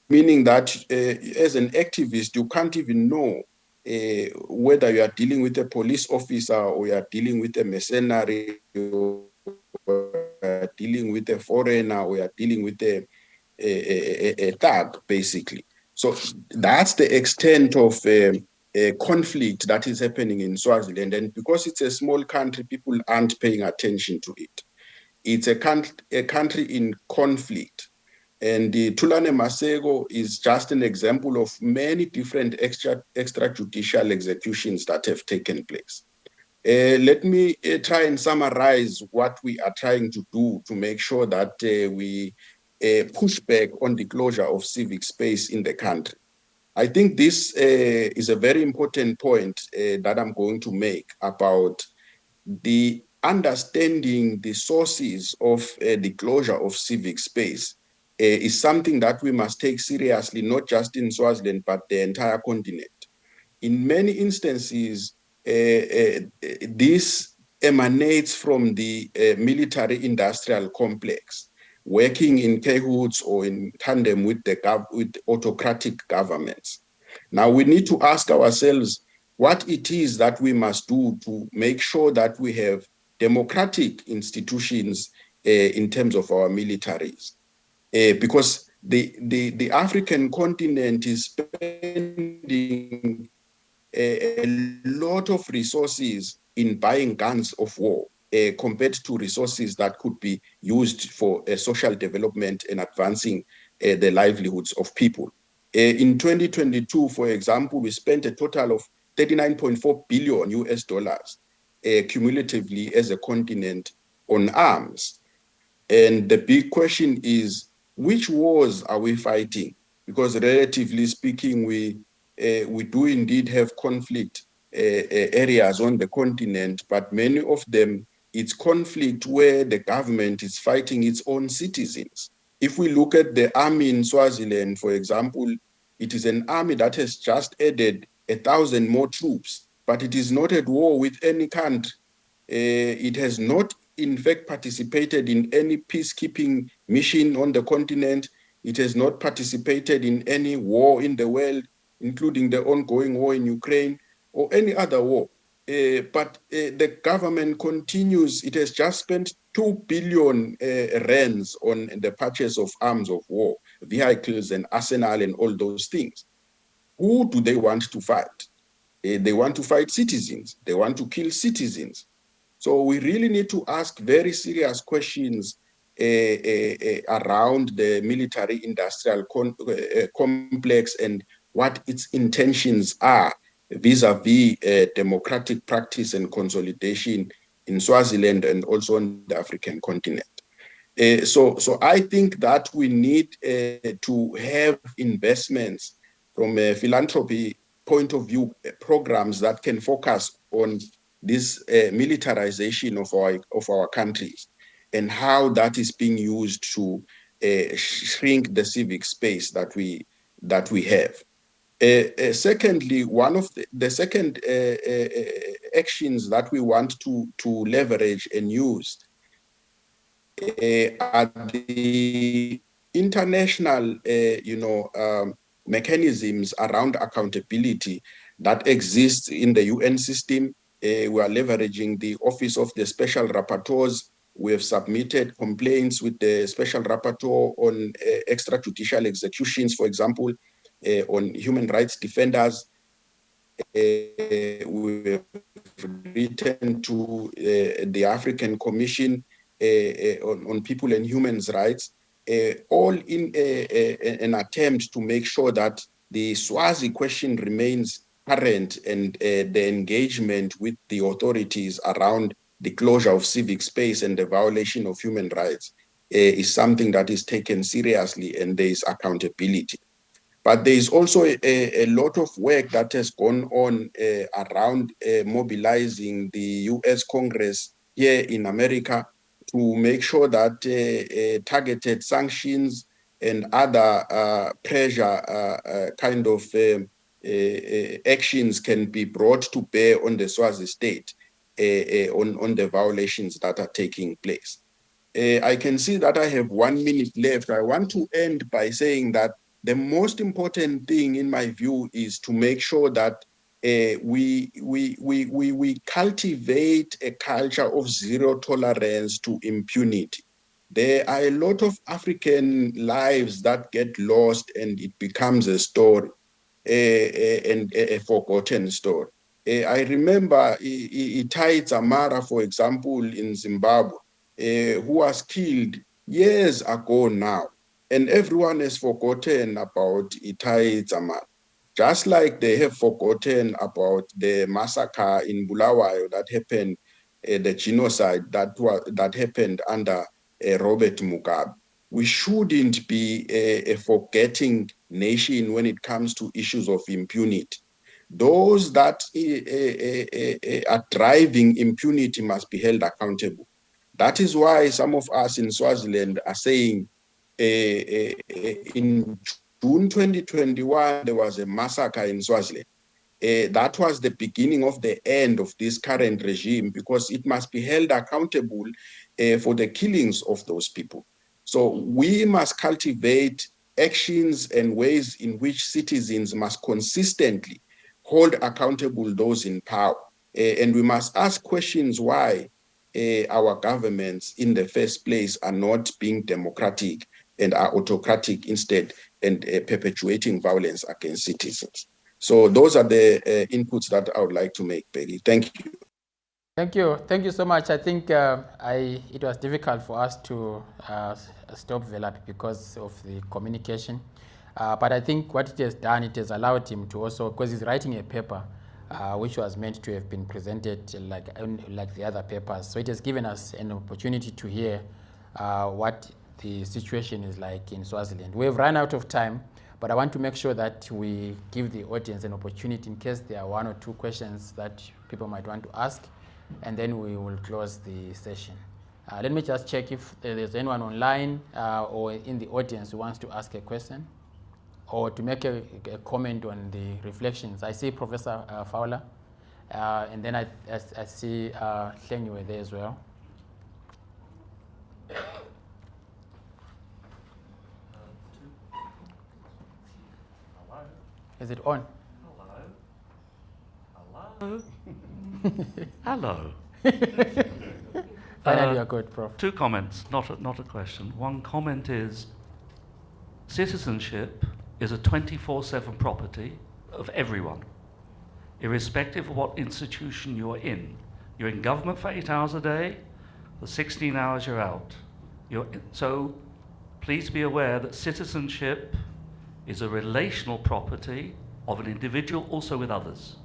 meaning that as an activist, you can't even know whether you are dealing with a police officer or you are dealing with a mercenary, or dealing with a foreigner, or you are dealing with a thug, basically. So that's the extent of conflict that is happening in Swaziland. And because it's a small country, people aren't paying attention to it. It's a country in conflict. And the Thulane Maseko is just an example of many different extrajudicial executions that have taken place. Let me try and summarize what we are trying to do to make sure that we push back on the closure of civic space in the country. I think this is a very important point that I'm going to make about the understanding the sources of the closure of civic space is something that we must take seriously, not just in Swaziland, but the entire continent. In many instances, this emanates from the military-industrial complex, working in cahoots or in tandem with with autocratic governments. Now, we need to ask ourselves what it is that we must do to make sure that we have democratic institutions in terms of our militaries. Because the African continent is spending a lot of resources in buying guns of war compared to resources that could be used for social development and advancing the livelihoods of people. In 2022, for example, we spent a total of 39.4 billion US dollars cumulatively as a continent on arms. And the big question is, which wars are we fighting? Because relatively speaking, we do indeed have conflict areas on the continent, but many of them, it's conflict where the government is fighting its own citizens. If we look at the army in Swaziland, for example, it is an army that has just added 1,000 more troops, but it is not at war with any country. It has not, in fact, participated in any peacekeeping mission on the continent. It has not participated in any war in the world, including the ongoing war in Ukraine or any other war. But the government continues. It has just spent 2 billion rands on the purchase of arms of war, vehicles and arsenal and all those things. Who do they want to fight? They want to fight citizens. They want to kill citizens. So we really need to ask very serious questions around the military-industrial complex and what its intentions are vis-a-vis democratic practice and consolidation in Swaziland and also on the African continent. So I think that we need to have investments from a philanthropy point of view, programs that can focus on this militarization of our countries and how that is being used to shrink the civic space that we have. Secondly, one of the second actions that we want to leverage and use are the international, mechanisms around accountability that exist in the UN system. We are leveraging the Office of the Special Rapporteurs. We have submitted complaints with the Special Rapporteur on extrajudicial executions, for example, on human rights defenders. We have written to the African Commission on People and Human Rights, all in an attempt to make sure that the Swazi question remains current and the engagement with the authorities around the closure of civic space and the violation of human rights is something that is taken seriously and there is accountability. But there is also a lot of work that has gone on around mobilizing the US Congress here in America to make sure that targeted sanctions and other pressure kind of actions can be brought to bear on the Swazi state on the violations that are taking place. I can see that I have 1 minute left. I want to end by saying that the most important thing, in my view, is to make sure that we cultivate a culture of zero tolerance to impunity. There are a lot of African lives that get lost and it becomes a story, and a forgotten story. I remember Itai Dzamara, for example, in Zimbabwe, who was killed years ago now, and everyone has forgotten about Itai Dzamara. Just like they have forgotten about the massacre in Bulawayo that happened, the genocide that happened under Robert Mugabe. We shouldn't be a forgetting nation when it comes to issues of impunity. Those that are driving impunity must be held accountable. That is why some of us in Swaziland are saying in June 2021, there was a massacre in Swaziland. That was the beginning of the end of this current regime, because it must be held accountable for the killings of those people. So we must cultivate actions and ways in which citizens must consistently hold accountable those in power. And we must ask questions why our governments in the first place are not being democratic and are autocratic instead, and perpetuating violence against citizens. So those are the inputs that I would like to make, Peggy. Thank you. Thank you so much. I think it was difficult for us to stop Velaphi because of the communication. But I think what it has done, it has allowed him to also, because he's writing a paper which was meant to have been presented like the other papers. So it has given us an opportunity to hear what the situation is like in Swaziland. We have run out of time, but I want to make sure that we give the audience an opportunity in case there are 1 or 2 questions that people might want to ask, and then we will close the session. Let me just check if there's anyone online or in the audience who wants to ask a question or to make a comment on the reflections. I see Professor Fowler, and then I see Hlengiwe there as well. Is it on? Hello. Hello. Finally, you're good, Prof. 2 comments, not a question. One comment is, citizenship is a 24/7 property of everyone, irrespective of what institution you're in. You're in government for 8 hours a day, for 16 hours you're out. So please be aware that citizenship is a relational property of an individual also with others.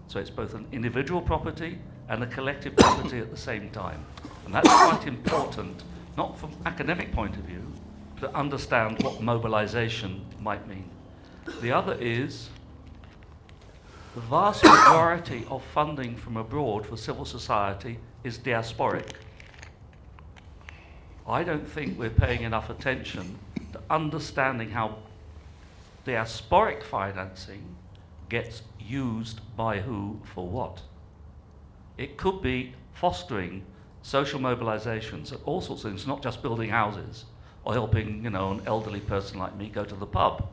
So it's both an individual property and a collective property at the same time. And that's quite important, not from an academic point of view, to understand what mobilization might mean. The other is the vast majority of funding from abroad for civil society is diasporic. I don't think we're paying enough attention to understanding how diasporic financing gets used by who for what. It could be fostering social mobilizations at all sorts of things, not just building houses or helping, an elderly person like me go to the pub,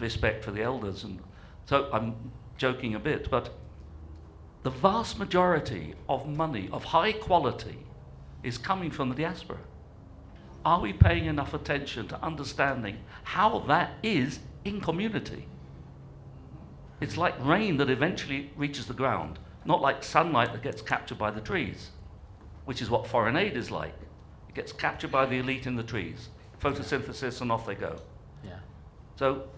respect for the elders. And so I'm joking a bit, but the vast majority of money of high quality is coming from the diaspora. Are we paying enough attention to understanding how that is in community? It's like rain that eventually reaches the ground, not like sunlight that gets captured by the trees, which is what foreign aid is like. It gets captured by the elite in the trees, photosynthesis, and off they go. Yeah. So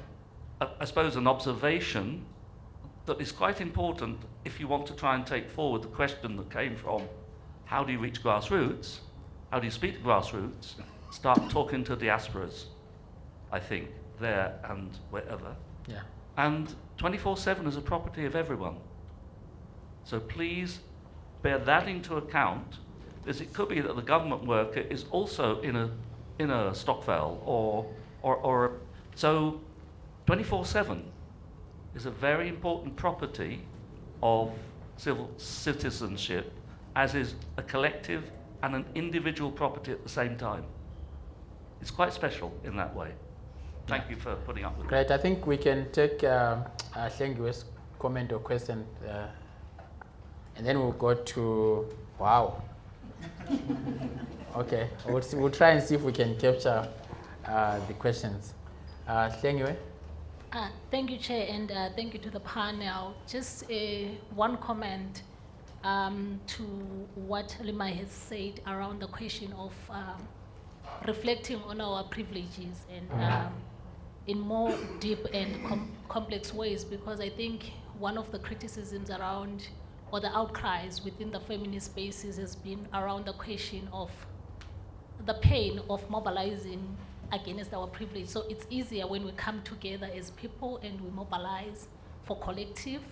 I suppose an observation that is quite important if you want to try and take forward the question that came from how do you reach grassroots, how do you speak to grassroots, start talking to diasporas, I think, there and wherever. Yeah. And 24/7 is a property of everyone. So please bear that into account, because it could be that the government worker is also in a Stockwell or so 24/7 is a very important property of civil citizenship, as is a collective and an individual property at the same time. It's quite special in that way. Thank you for putting up with it. Great. I think we can take Hlengiwe's comment or question, and then we'll go to, wow. Okay, we'll try and see if we can capture the questions. Hlengiwe? Thank you, Chair, and thank you to the panel. Just one comment to what Halima has said around the question of reflecting on our privileges and in more deep and complex ways, because I think one of the criticisms around, or the outcries within the feminist spaces, has been around the question of the pain of mobilizing against our privilege. So it's easier when we come together as people and we mobilize for collective,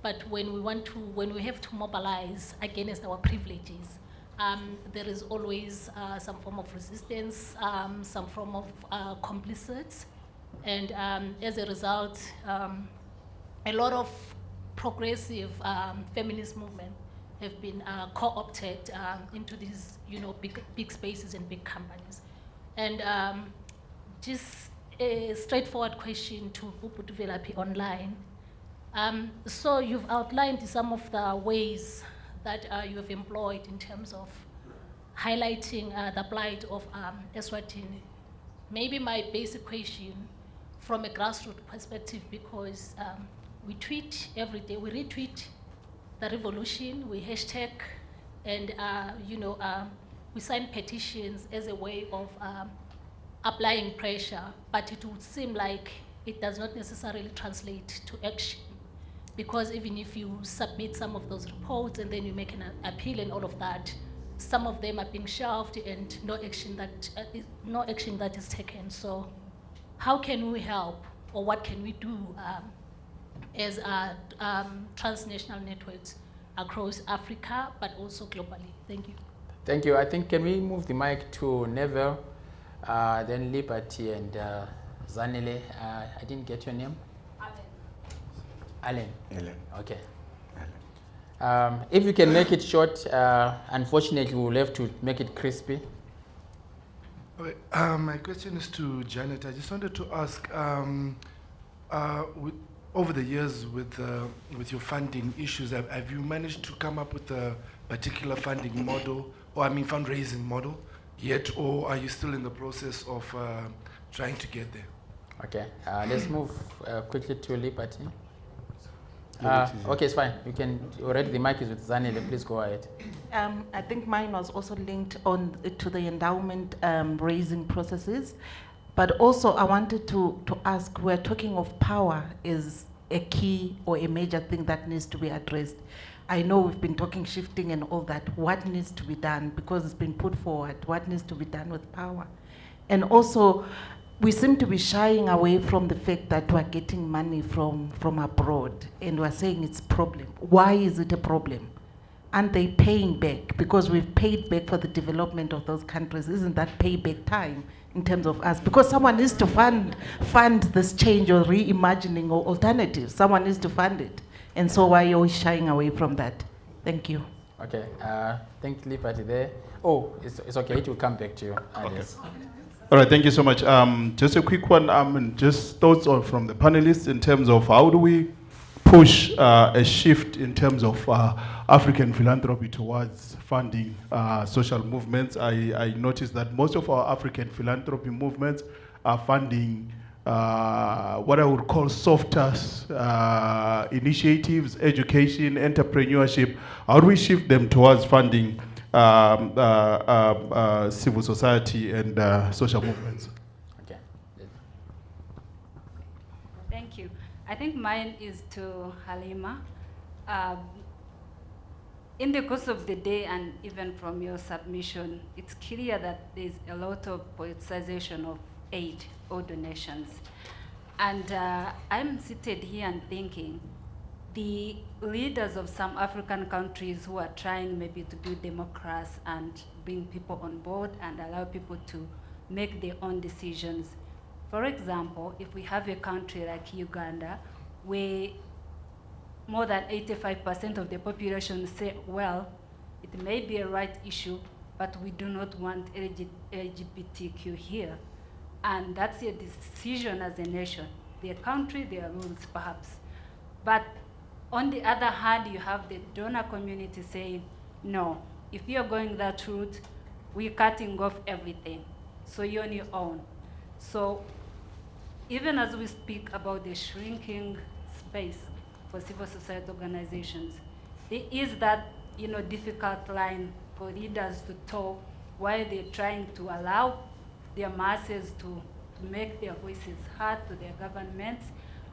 but when we have to mobilize against our privileges, there is always some form of resistance, some form of complicit, and as a result, a lot of progressive feminist movement have been co-opted into these, big spaces and big companies. And just a straightforward question to Ubuntu Online. So you've outlined some of the ways that you have employed in terms of highlighting the plight of Eswatini. Maybe my basic question from a grassroots perspective, because we tweet every day, we retweet the revolution, we hashtag, and we sign petitions as a way of applying pressure, but it would seem like it does not necessarily translate to action, because even if you submit some of those reports and then you make an appeal and all of that, some of them are being shelved and no action that is taken. So how can we help, or what can we do as transnational networks across Africa, but also globally? Thank you. Thank you. I think, can we move the mic to Neville, then Liberty and Zanele. I didn't get your name. Alan. Okay. If you can make it short, unfortunately we'll have to make it crispy. Okay, my question is to Janet. I just wanted to ask, over the years with your funding issues, have you managed to come up with a particular funding model, or fundraising model yet, or are you still in the process of trying to get there? Okay, let's move quickly to Liberty. Okay, it's fine. You can already. The mic is with Zanele. Please go ahead. I think mine was also linked on to the endowment raising processes, but also I wanted to ask. We're talking of power is a key or a major thing that needs to be addressed. I know we've been talking shifting and all that. What needs to be done, because it's been put forward? What needs to be done with power? And also, we seem to be shying away from the fact that we're getting money from abroad, and we're saying it's a problem. Why is it a problem? Aren't they paying back? Because we've paid back for the development of those countries. Isn't that payback time in terms of us? Because someone needs to fund this change or reimagining or alternatives. Someone needs to fund it. And so why are we shying away from that? Thank you. Okay, thank you, Liberty there. Oh, it's okay, it will come back to you. Okay. All right, thank you so much. Just a quick one, just thoughts from the panelists in terms of how do we push a shift in terms of African philanthropy towards funding social movements. I noticed that most of our African philanthropy movements are funding what I would call softer initiatives, education, entrepreneurship. How do we shift them towards funding civil society and social movements? Okay. Thank you. I think mine is to Halima. In the course of the day, and even from your submission, it's clear that there's a lot of politicization of aid or donations. And I'm seated here and thinking, the leaders of some African countries who are trying maybe to build democracy and bring people on board and allow people to make their own decisions. For example, if we have a country like Uganda, where more than 85% of the population say, well, it may be a right issue, but we do not want LGBTQ here. And that's a decision as a nation. Their country, their rules, perhaps. But on the other hand, you have the donor community saying, no, if you're going that route, we're cutting off everything. So you're on your own. So even as we speak about the shrinking space for civil society organizations, there is that difficult line for leaders to toe while they're trying to allow their masses to make their voices heard to their governments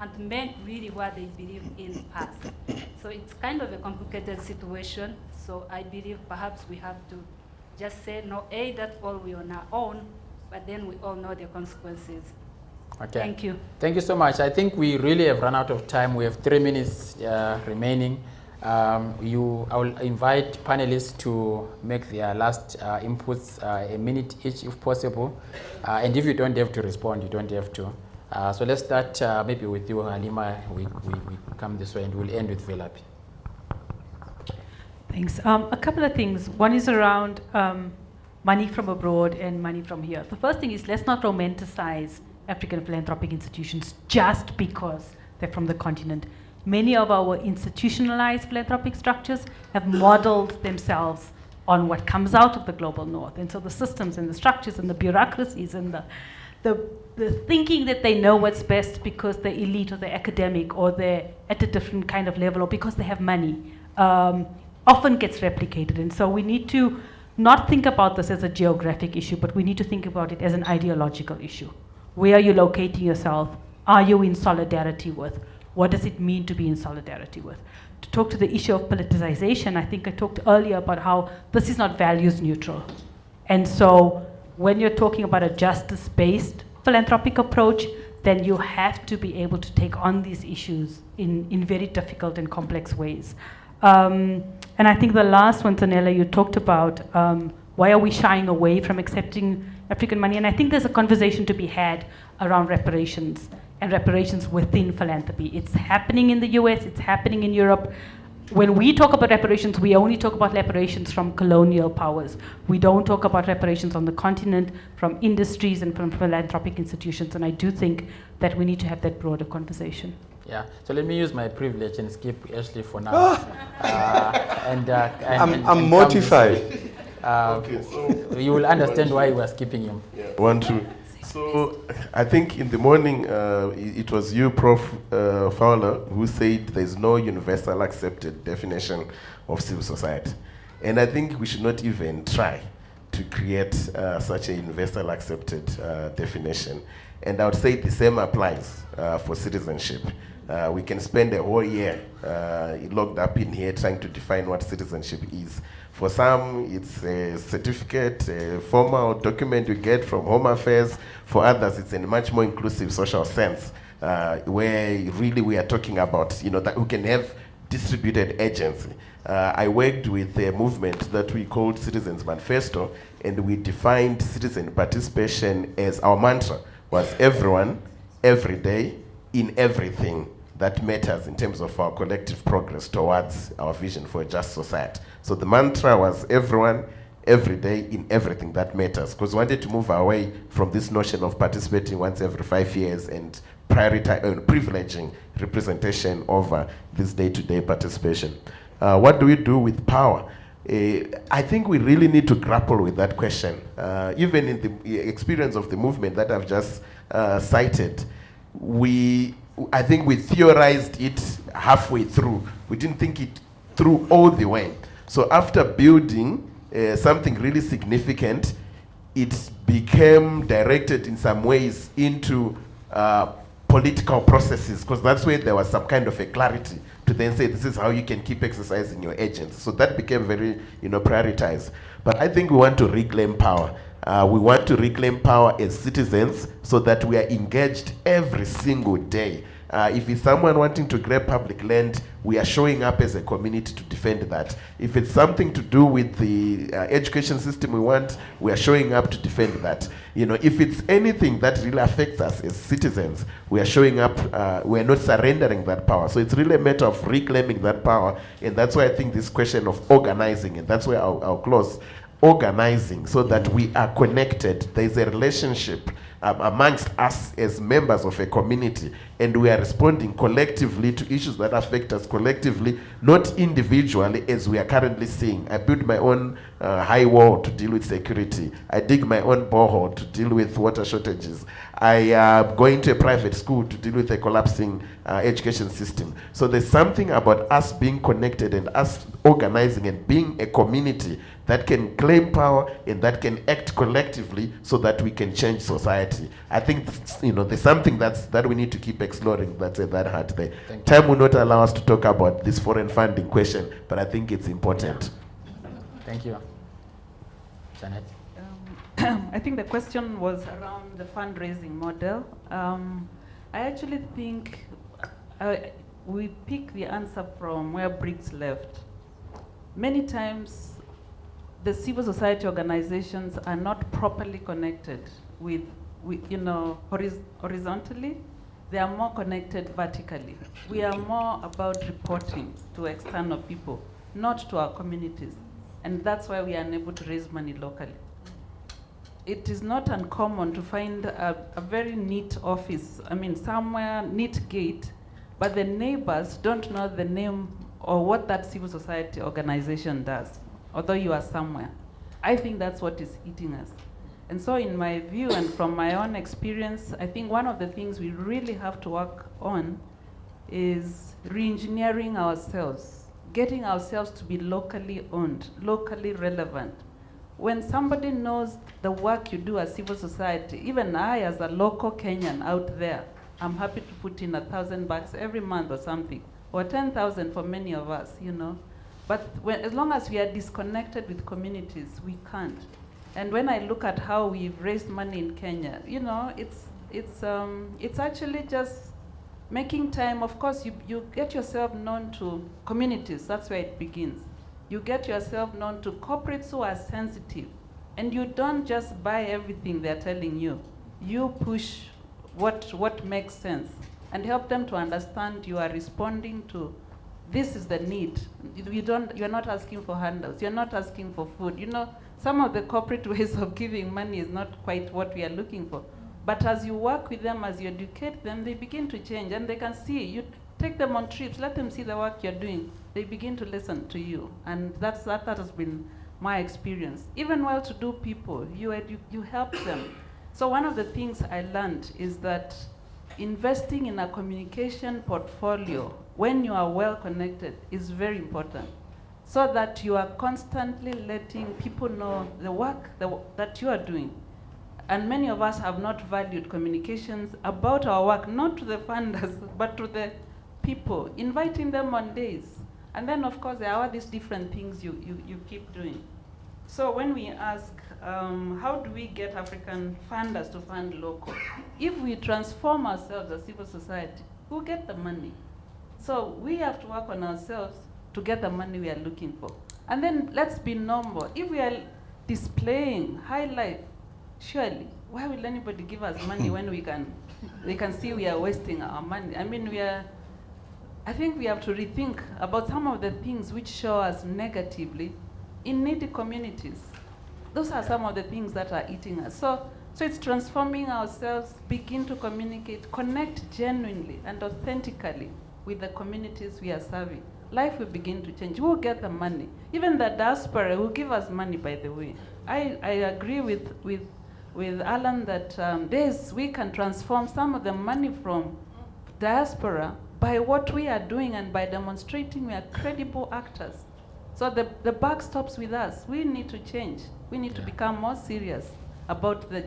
and to make really what they believe in pass. So it's kind of a complicated situation. So I believe perhaps we have to just say, no, that all we're on our own, but then we all know the consequences. Okay. Thank you. Thank you so much. I think we really have run out of time. We have 3 minutes remaining. I will invite panelists to make their last inputs, a minute each if possible. And if you don't have to respond, you don't have to. So let's start maybe with you, Halima. We come this way and we'll end with Velapi. Thanks. A couple of things. One is around money from abroad and money from here. The first thing is, let's not romanticize African philanthropic institutions just because they're from the continent. Many of our institutionalized philanthropic structures have modeled themselves on what comes out of the global north. And so the systems and the structures and the bureaucracies and the thinking that they know what's best because they're elite or they're academic or they're at a different kind of level or because they have money often gets replicated. And so we need to not think about this as a geographic issue, but we need to think about it as an ideological issue. Where are you locating yourself? Are you in solidarity with? What does it mean to be in solidarity with? To talk to the issue of politicization, I think I talked earlier about how this is not values neutral. And so when you're talking about a justice-based philanthropic approach, then you have to be able to take on these issues in very difficult and complex ways. And I think the last one, Zanella, you talked about why are we shying away from accepting African money? And I think there's a conversation to be had around reparations and reparations within philanthropy. It's happening in the US, it's happening in Europe. When we talk about reparations, we only talk about reparations from colonial powers. We don't talk about reparations on the continent from industries and from philanthropic institutions. And I do think that we need to have that broader conversation. Yeah, so let me use my privilege and skip Ashely for now. I'm mortified. Okay, so you will understand why we are skipping him. Yeah. 1, 2. So I think in the morning it was you, Prof. Fowler, who said there's no universal accepted definition of civil society. And I think we should not even try to create such a universal accepted definition. And I would say the same applies for citizenship. We can spend a whole year locked up in here trying to define what citizenship is. For some, it's a certificate, a formal document you get from Home Affairs. For others, it's in a much more inclusive social sense, where really we are talking about, that we can have distributed agency. I worked with a movement that we called Citizens Manifesto, and we defined citizen participation as our mantra was everyone, every day, in everything that matters in terms of our collective progress towards our vision for a just society. So the mantra was everyone, every day, in everything that matters, because we wanted to move away from this notion of participating once every 5 years and privileging representation over this day-to-day participation. What do we do with power? I think we really need to grapple with that question. Even in the experience of the movement that I've just cited, I think we theorized it halfway through. We didn't think it through all the way. So after building something really significant, it became directed in some ways into political processes, because that's where there was some kind of a clarity to then say this is how you can keep exercising your agency. So that became very prioritized. But I think we want to reclaim power. We want to reclaim power as citizens so that we are engaged every single day If it's someone wanting to grab public land, we are showing up as a community to defend that. If it's something to do with the education system we want, we are showing up to defend that. You know, if it's anything that really affects us as citizens, we are showing up, we are not surrendering that power. So it's really a matter of reclaiming that power, and that's why I think this question of organizing, and that's where I'll close, organizing so that we are connected. There's a relationship amongst us as members of a community, and we are responding collectively to issues that affect us collectively, not individually as we are currently seeing. I built my own high wall to deal with security. I dig my own borehole to deal with water shortages. I am going to a private school to deal with a collapsing education system. So there's something about us being connected and us organizing and being a community that can claim power and that can act collectively so that we can change society. I think, you know, there's something that we need to keep exploring that's at that heart there. Time will not allow us to talk about this foreign funding question, but I think it's important. Thank you. Janet? I think the question was around the fundraising model. I actually think we pick the answer from where Briggs left. Many times, the civil society organizations are not properly connected with you know, horizontally. They are more connected vertically. We are more about reporting to external people, not to our communities. And that's why we are unable to raise money locally. It is not uncommon to find a very neat office, I mean, somewhere, neat gate, but the neighbors don't know the name or what that civil society organization does, although you are somewhere. I think that's what is eating us. And so in my view and from my own experience, I think one of the things we really have to work on is re-engineering ourselves, getting ourselves to be locally owned, locally relevant. When somebody knows the work you do as civil society, even I as a local Kenyan out there, I'm happy to put in $1,000 every month or something, or 10,000 for many of us, you know. But as long as we are disconnected with communities, we can't. And when I look at how we've raised money in Kenya, you know, it's actually just making time. Of course, you get yourself known to communities. That's where it begins. You get yourself known to corporates who are sensitive, and you don't just buy everything they're telling you. You push what makes sense and help them to understand you are responding to this is the need. You're not asking for handouts. You're not asking for food. You know, some of the corporate ways of giving money is not quite what we are looking for. But as you work with them, as you educate them, they begin to change, and they can see. You take them on trips, let them see the work you're doing. They begin to listen to you, and that has been my experience. Even well-to-do people, you help them. So one of the things I learned is that investing in a communication portfolio when you are well connected is very important, so that you are constantly letting people know the work that you are doing. And many of us have not valued communications about our work, not to the funders, but to the people, inviting them on days. And then, of course, there are these different things you keep doing. So when we ask, how do we get African funders to fund local? If we transform ourselves as civil society, we'll get the money. So we have to work on ourselves to get the money we are looking for. And then let's be normal. If we are displaying high life, surely, why will anybody give us money when they can see we are wasting our money? I mean, I think we have to rethink about some of the things which show us negatively in needy communities. Those are some of the things that are eating us. So it's transforming ourselves, begin to communicate, connect genuinely and authentically with the communities we are serving. Life will begin to change. We'll get the money. Even the diaspora will give us money, by the way. I agree with Alan that we can transform some of the money from diaspora by what we are doing and by demonstrating we are credible actors. So the buck stops with us. We need to change. We need to become more serious about the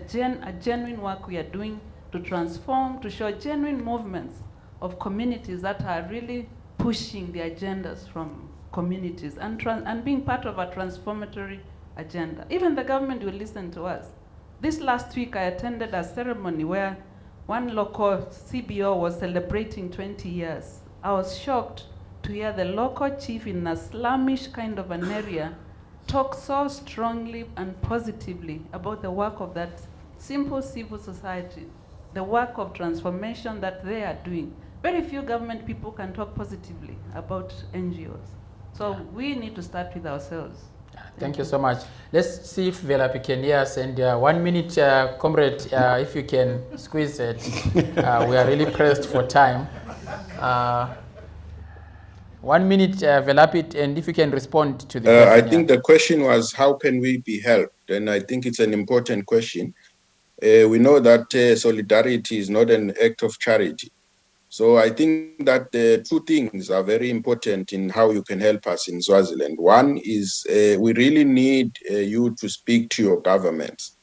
genuine work we are doing to transform, to show genuine movements of communities that are really pushing the agendas from communities and being part of a transformatory agenda. Even the government will listen to us. This last week I attended a ceremony where one local CBO was celebrating 20 years. I was shocked to hear the local chief in a slummish kind of an area talk so strongly and positively about the work of that simple civil society, the work of transformation that they are doing. Very few government people can talk positively about NGOs. So we need to start with ourselves. Thank you so much. Let's see if Velapi can hear us. And 1 minute, comrade, if you can squeeze it. We are really pressed for time. 1 minute, Velapi, and if you can respond to the question. I think the question was, how can we be helped? And I think it's an important question. We know that solidarity is not an act of charity. So I think that two things are very important in how you can help us in Swaziland. One is we really need you to speak to your governments,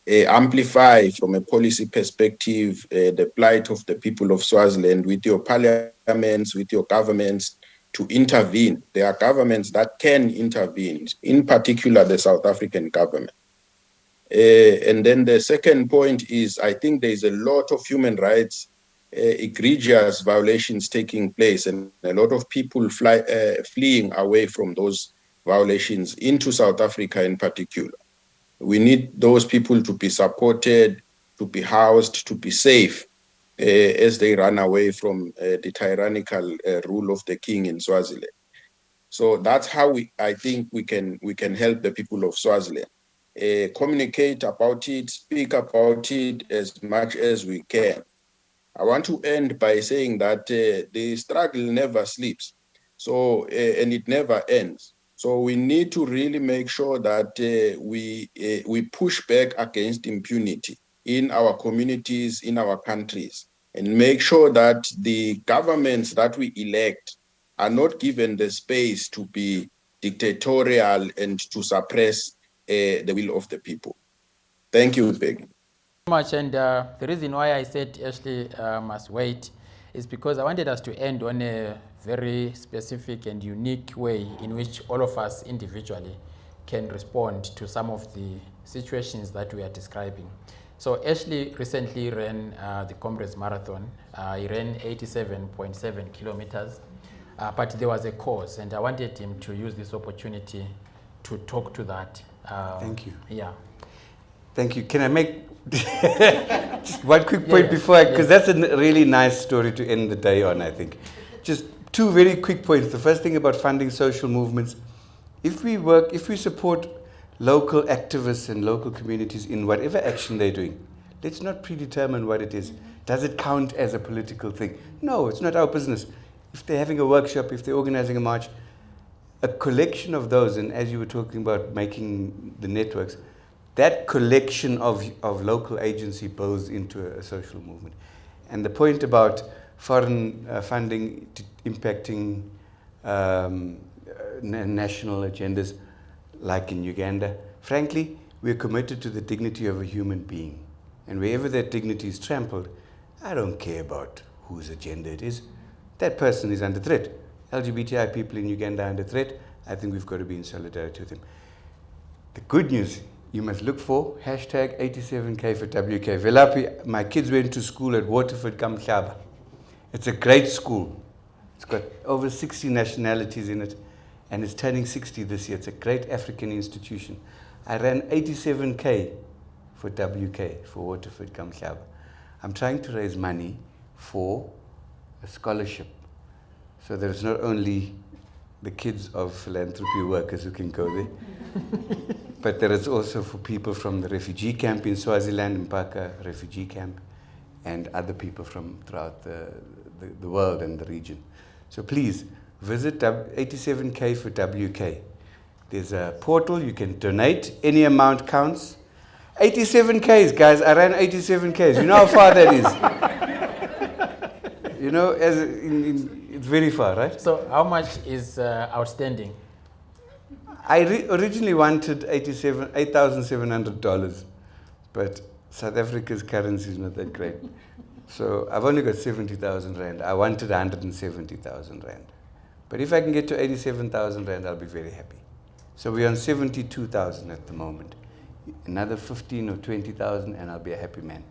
amplify from a policy perspective the plight of the people of Swaziland with your parliaments, with your governments to intervene. There are governments that can intervene, in particular the South African government. And then the second point is I think there's a lot of human rights egregious violations taking place and a lot of people fleeing away from those violations into South Africa in particular. We need those people to be supported, to be housed, to be safe as they run away from the tyrannical rule of the king in Swaziland. So that's how I think we can help the people of Swaziland. Communicate about it, speak about it as much as we can. I want to end by saying that the struggle never sleeps, so and it never ends. So we need to really make sure that we push back against impunity in our communities, in our countries, and make sure that the governments that we elect are not given the space to be dictatorial and to suppress the will of the people. Thank you, Bhekinkosi. Much, and the reason why I said Ashely must wait is because I wanted us to end on a very specific and unique way in which all of us individually can respond to some of the situations that we are describing. So Ashely recently ran the Comrades Marathon. He ran 87.7 kilometers, but there was a cause, and I wanted him to use this opportunity to talk to that. Thank you. Yeah. Thank you. Can I make just one quick point before because that's a really nice story to end the day on, I think. Just two very quick points. The first thing about funding social movements, if we support local activists and local communities in whatever action they're doing, let's not predetermine what it is. Does it count as a political thing? No, it's not our business. If they're having a workshop, if they're organizing a march, a collection of those, and as you were talking about making the networks, that collection of local agency builds into a social movement. And the point about foreign funding impacting national agendas, like in Uganda, frankly, we're committed to the dignity of a human being. And wherever that dignity is trampled, I don't care about whose agenda it is. That person is under threat. LGBTI people in Uganda are under threat. I think we've got to be in solidarity with them. The good news, you must look for hashtag 87K for WK. Velapi, my kids went to school at Waterford Kamhlaba. It's a great school. It's got over 60 nationalities in it, and it's turning 60 this year. It's a great African institution. I ran 87K for WK, for Waterford Kamhlaba. I'm trying to raise money for a scholarship, so there's not only the kids of philanthropy workers who can go there, but there is also for people from the refugee camp in Swaziland, Mpaka refugee camp, and other people from throughout the world and the region. So please visit 87K for WK. There's a portal, you can donate, any amount counts. 87Ks, guys, I ran 87Ks. You know how far that is? You know, it's very far, right? So how much is outstanding? I originally wanted $8,700, but South Africa's currency is not that great. So I've only got 70,000 Rand. I wanted 170,000 Rand. But if I can get to 87,000 Rand, I'll be very happy. So we're on 72,000 at the moment. Another 15 or 20,000 and I'll be a happy man.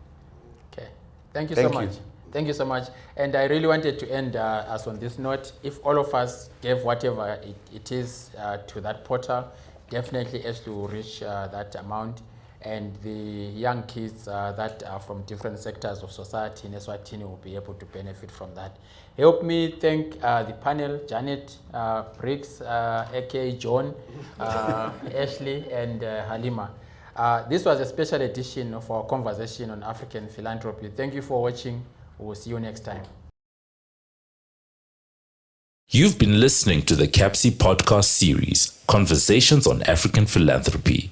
Okay. Thank you Thank so you. much. Thank you so much. And I really wanted to end us on this note. If all of us gave whatever it is to that portal, definitely Ashely will reach that amount. And the young kids that are from different sectors of society in Eswatini will be able to benefit from that. Help me thank the panel, Janet, Briggs, aka John, Ashely, and Halima. This was a special edition of our conversation on African philanthropy. Thank you for watching. We'll see you next time. You've been listening to the CAPSI podcast series, Conversations on African Philanthropy.